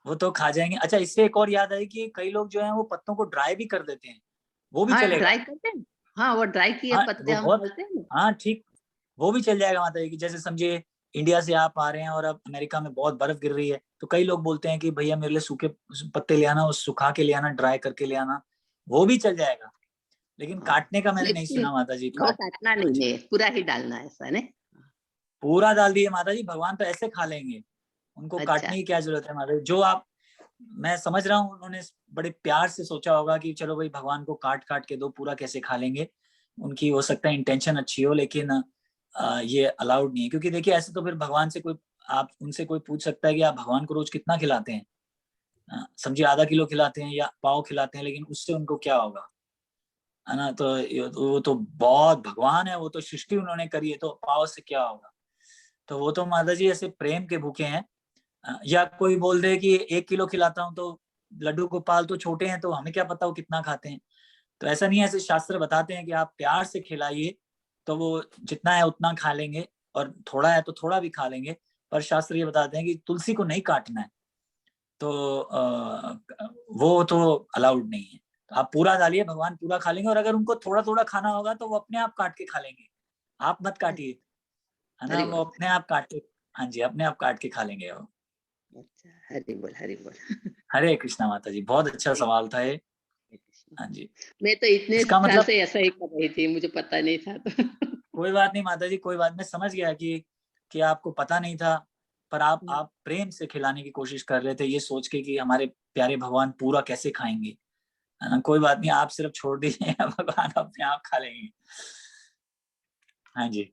वो तो खा जाएंगे। अच्छा, इससे एक और याद आई कि कई लोग जो है वो पत्तों को ड्राई भी कर देते हैं, वो भी हाँ चलेगा। ड्राई करते हैं। हाँ, वो ड्राई किए हाँ पत्ते वो हम बहुत, डालते हैं ना। हाँ ठीक, वो भी चल जाएगा माता जी की। जैसे समझिए इंडिया से आप आ रहे हैं और अब अमेरिका में बहुत बर्फ गिर रही है, तो कई लोग बोलते हैं कि भैया मेरे लिए सूखे पत्ते ले आना, उस सुखा के ले आना, ड्राई करके ले आना, वो भी चल जाएगा। लेकिन हाँ, काटने का मैंने नहीं लेकिन सुना माता जी। वो काट काटना हाँ जी, नहीं है, पूरा ही डालना है, ऐसा नहीं? पूरा डाल दिए माता जी, भगवान तो ऐसे खा लेंगे, उनको अच्छा, काटने की क्या जरूरत है माता जी। जो आप, मैं समझ रहा हूँ उन्होंने बड़े प्यार से सोचा होगा कि चलो भाई भगवान को काट काट के दो, पूरा कैसे खा लेंगे। उनकी हो सकता है इंटेंशन अच्छी हो, लेकिन ये अलाउड नहीं है। क्योंकि देखिए ऐसे तो फिर भगवान से कोई, आप उनसे कोई पूछ सकता है कि आप भगवान को रोज कितना खिलाते हैं? समझिए आधा किलो खिलाते हैं या पाव खिलाते हैं, लेकिन उससे उनको क्या होगा, है ना। तो वो तो बहुत भगवान है, वो तो सृष्टि उन्होंने करी है, तो पाव से क्या होगा। तो वो तो माता जी ऐसे प्रेम के भूखे हैं। या कोई बोल दे कि 1 किलो खिलाता हूँ, तो लड्डू गोपाल तो छोटे हैं, तो हमें क्या पता वो कितना खाते हैं। तो ऐसा नहीं है, ऐसे शास्त्र बताते हैं कि आप प्यार से खिलाइए तो वो जितना है उतना खा लेंगे, और थोड़ा है तो थोड़ा भी खा लेंगे। पर शास्त्र ये बताते हैं कि तुलसी को नहीं काटना है, तो वो तो अलाउड नहीं है। तो आप पूरा डालिए, भगवान पूरा खा लेंगे। और अगर उनको थोड़ा थोड़ा खाना होगा तो वो अपने आप काट के खा लेंगे, आप मत काटिए, है ना, हरि वो बोल। अपने आप काट के, हाँ जी, अपने आप काट के खा लेंगे वो। अच्छा, हरि बोल, हरि बोल। हरे कृष्णा माता जी, बहुत अच्छा हरे सवाल था ये। कृष्ण। हाँ जी, मैं तो इतने इसका साल मतलब, से ऐसा ही कर रही थी, मुझे पता नहीं था तो। कोई बात नहीं माता जी, कोई बात, मैं समझ गया कि आपको पता नहीं था, पर आप प्रेम से खिलाने की कोशिश कर रहे थे, ये सोच के कि हमारे प्यारे भगवान पूरा कैसे खाएंगे, है ना। कोई बात नहीं, आप सिर्फ छोड़ दीजिए, भगवान अपने आप खा लेंगे। हाँ जी,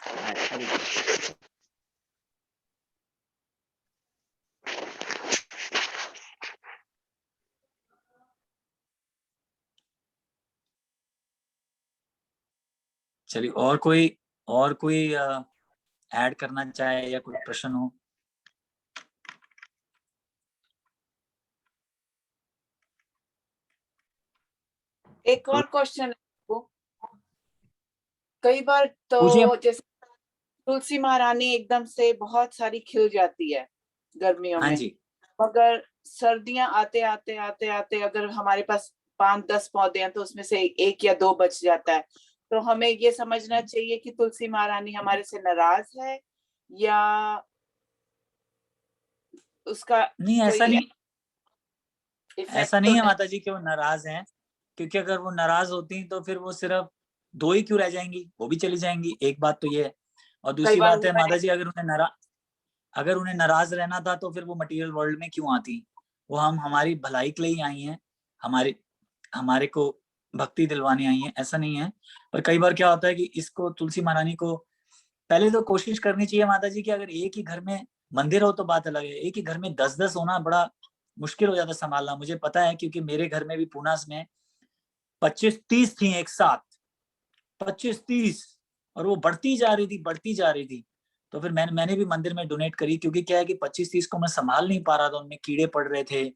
हरि बोल। चलिए, और कोई ऐड करना चाहे या कोई प्रश्न हो? एक और क्वेश्चन है आपको। कई बार पूछिए। तो जैसे तुलसी महारानी एकदम से बहुत सारी खिल जाती है गर्मियों हाँ में, जी, मगर सर्दियां आते आते आते आते अगर हमारे पास 5-10 पौधे हैं तो उसमें से 1 या 2 बच जाता है। तो हमें ये समझना चाहिए कि तुलसी महारानी हमारे से नाराज है या उसका नहीं, ऐसा कोई नहीं, इफेक्ट ऐसा तो नहीं है नहीं। माता जी कि वो नाराज हैं, क्योंकि अगर वो नाराज होती तो फिर वो सिर्फ 2 ही क्यों रह जाएंगी, वो भी चली जाएंगी। एक बात तो ये है। और कई दूसरी बार बात है हुआ माता है। जी, अगर उन्हें नाराज रहना था तो फिर वो मटेरियल वर्ल्ड में क्यों आती। वो हमारी भलाई के लिए ही आई हैं, हमारे को भक्ति दिलवाने आई हैं, ऐसा नहीं है। पर कई बार क्या होता है कि इसको तुलसी महारानी को पहले तो कोशिश करनी चाहिए माता जी कि अगर एक ही घर में मंदिर हो तो बात अलग है, एक ही घर में 10-10 होना बड़ा मुश्किल हो जाता है संभालना। मुझे पता है क्योंकि मेरे घर में भी पूनास में 25-30 थी एक साथ, 25-30, और वो बढ़ती जा रही थी। तो फिर मैंने भी मंदिर में डोनेट करी, क्योंकि क्या है कि 25-30 को मैं संभाल नहीं पा रहा था, उनमें कीड़े पड़ रहे थे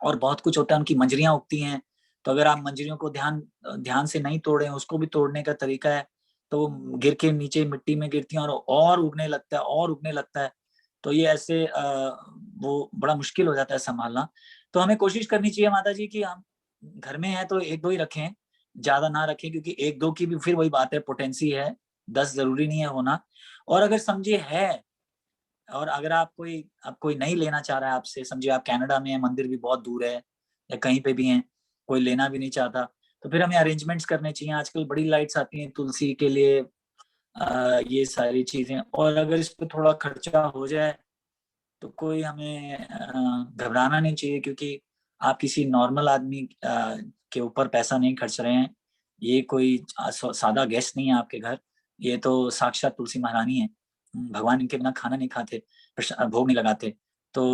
और बहुत कुछ होता है, उनकी मंजरियां उगती हैं। तो अगर आप मंजरियों को ध्यान से नहीं तोड़ें, उसको भी तोड़ने का तरीका है, तो वो गिर के नीचे मिट्टी में गिरती हैं और उगने लगता है। तो ये ऐसे वो बड़ा मुश्किल हो जाता है संभालना। तो हमें कोशिश करनी चाहिए माता जी कि हम घर में है तो 1-2 ही रखें, ज्यादा ना रखें, क्योंकि 1-2 की भी फिर वही बात है, पोटेंसी है, 10 जरूरी नहीं है होना। और अगर समझिए है, और अगर आप कोई नहीं लेना चाह रहा है आपसे, समझिए आप कनाडा में है, मंदिर भी बहुत दूर है या कहीं पे भी हैं, कोई लेना भी नहीं चाहता, तो फिर हमें अरेंजमेंट्स करने चाहिए। आजकल बड़ी लाइट्स आती हैं तुलसी के लिए, ये सारी चीजें। और अगर इस पे थोड़ा खर्चा हो जाए तो कोई हमें घबराना नहीं चाहिए, क्योंकि आप किसी नॉर्मल आदमी के ऊपर पैसा नहीं खर्च रहे हैं। ये कोई सादा गेस्ट नहीं है आपके घर, ये तो साक्षात तुलसी महारानी है। भगवान इनके बिना खाना नहीं खाते, भोग नहीं लगाते। तो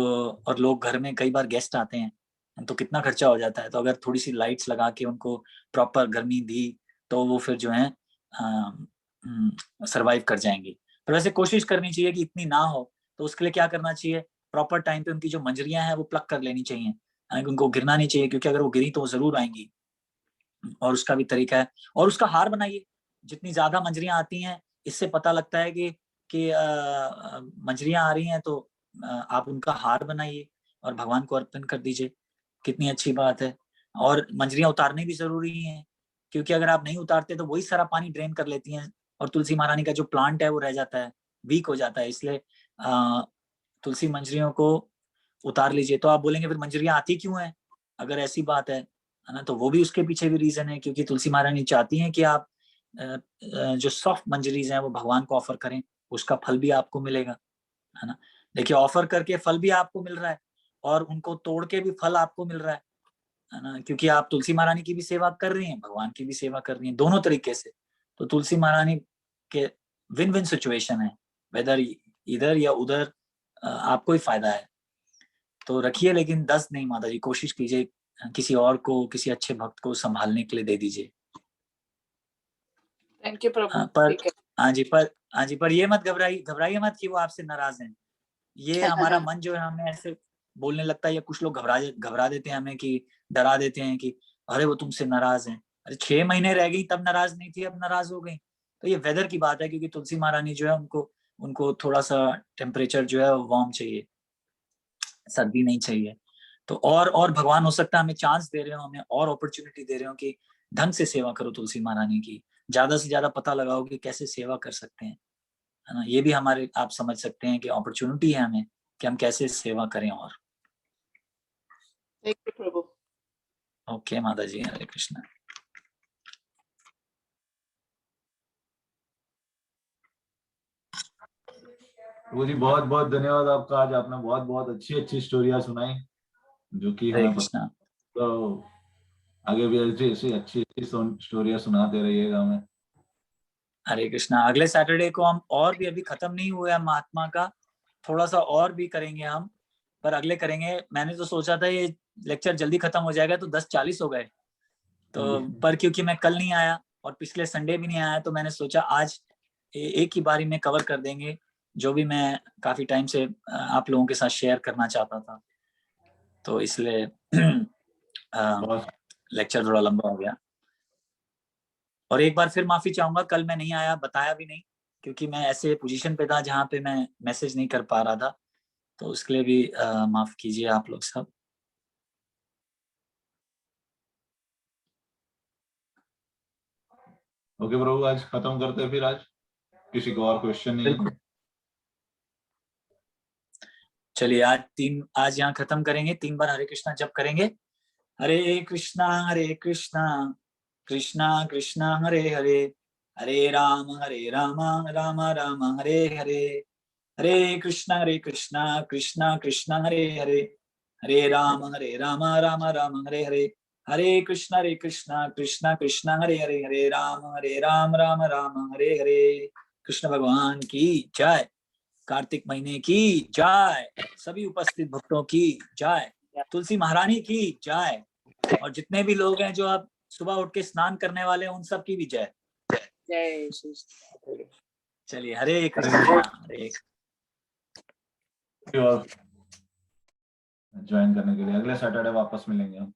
और लोग घर में कई बार गेस्ट आते हैं तो कितना खर्चा हो जाता है। तो अगर थोड़ी सी लाइट्स लगा के उनको प्रॉपर गर्मी दी तो वो फिर जो है सरवाइव कर जाएंगी। पर वैसे कोशिश करनी चाहिए कि इतनी ना हो। तो उसके लिए क्या करना चाहिए, प्रॉपर टाइम पे उनकी जो मंजरियां हैं वो प्लग कर लेनी चाहिए, यानी उनको गिरना नहीं चाहिए, क्योंकि अगर वो गिरी तो वो जरूर आएंगी। और उसका भी तरीका है। और उसका हार बनाइए, जितनी ज्यादा मंजरियां आती हैं इससे पता लगता है कि मंजरियां आ रही हैं, तो आप उनका हार बनाइए और भगवान को अर्पण कर दीजिए। कितनी अच्छी बात है। और मंजरियां उतारनी भी जरूरी है, क्योंकि अगर आप नहीं उतारते तो वही सारा पानी ड्रेन कर लेती हैं और तुलसी महारानी का जो प्लांट है वो रह जाता है, वीक हो जाता है। इसलिए तुलसी मंजरियों को उतार लीजिए। तो आप बोलेंगे फिर मंजरियां आती क्यों है, अगर ऐसी बात है ना, तो वो भी उसके पीछे भी रीजन है, क्योंकि तुलसी महारानी चाहती हैं कि आप जो सॉफ्ट मंजरीज हैं वो भगवान को ऑफर करें, उसका फल भी आपको मिलेगा, है ना। देखिए, ऑफर करके फल भी आपको मिल रहा है और उनको तोड़ के भी फल आपको मिल रहा है ना, क्योंकि आप तुलसी महारानी की भी सेवा कर रही हैं, भगवान की भी सेवा कर रही हैं, दोनों तरीके से। तो तुलसी महारानी के विन विन सिचुएशन है, वेदर इधर या उधर आपको ही फायदा है। तो रखिए, लेकिन 10 नहीं माता जी, कोशिश कीजिए किसी और को, किसी अच्छे भक्त को संभालने के लिए दे दीजिए। थैंक यू प्रभु। पर ठीक है। हाँ जी, पर ये मत घबराइए मत कि वो आपसे नाराज हैं। ये हमारा मन जो है हमें ऐसे बोलने लगता है, या कुछ लोग घबरा देते हैं हमें, कि डरा देते हैं कि अरे वो तुमसे नाराज हैं, अरे 6 महीने रह गई तब नाराज नहीं थी, अब नाराज हो गई। तो ये वेदर की बात है, क्योंकि तुलसी महारानी जो है उनको थोड़ा सा टेम्परेचर जो है वार्म चाहिए, सर्दी नहीं चाहिए। तो और भगवान हो सकता है हमें चांस दे रहे हो, हमें और अपॉर्चुनिटी दे रहे हो कि ढंग से सेवा करो तुलसी महारानी की, ज्यादा से ज्यादा पता लगाओ कि कैसे सेवा कर सकते हैं, है ना। ये भी हमारे, आप समझ सकते हैं कि अपॉर्चुनिटी है हमें कि हम कैसे सेवा करें। और थैंक यू प्रभु। ओके माता जी, हरे कृष्णा। प्रभु जी बहुत बहुत धन्यवाद आपका। आज आपने बहुत बहुत अच्छी स्टोरियां सुनाई, जो कि हरे हमें कृष्णा। तो आगे भी ऐसी अच्छी स्टोरियां सुनाते रहिएगा हमें। हरे कृष्णा। अगले सैटरडे को हम, और भी अभी खत्म नहीं हुआ है महात्मा का, थोड़ा सा और भी करेंगे हम, पर अगले करेंगे। मैंने तो सोचा था ये लेक्चर जल्दी खत्म हो जाएगा, तो 10:40 हो गए। तो पर क्योंकि मैं कल नहीं आया और पिछले संडे भी नहीं आया, तो मैंने सोचा आज एक ही बारी में कवर कर देंगे, जो भी मैं काफी टाइम से आप लोगों के साथ शेयर करना चाहता था। तो इसलिए लेक्चर थोड़ा लंबा हो गया। और एक बार फिर माफी चाहूंगा, कल मैं नहीं आया, बताया भी नहीं, क्योंकि मैं ऐसे पोजीशन पे था जहाँ पे मैं मैसेज नहीं कर पा रहा था। तो उसके लिए भी माफ कीजिए आप लोग सब। ओके प्रभु, आज खत्म करते हैं फिर। आज किसी को और क्वेश्चन नहीं है? बिल्कुल। चलिए आज यहाँ खत्म करेंगे। 3 बार हरे कृष्णा जप करेंगे। हरे कृष्णा कृष्णा कृष्णा हरे हरे, हरे राम राम राम हरे हरे, हरे कृष्णा कृष्णा कृष्णा हरे हरे, हरे राम राम राम हरे हरे, हरे कृष्णा कृष्णा कृष्णा हरे हरे, हरे राम राम हरे हरे। कृष्ण भगवान की जय। कार्तिक महीने की जय। सभी उपस्थित भक्तों की जय। तुलसी महारानी की जय। और जितने भी लोग हैं जो अब सुबह उठ के स्नान करने वाले हैं, उन सब की भी जय। जय श्री। चलिए, हरे कृष्णा। ज्वाइन करने के लिए अगले सैटरडे वापस मिलेंगे हम।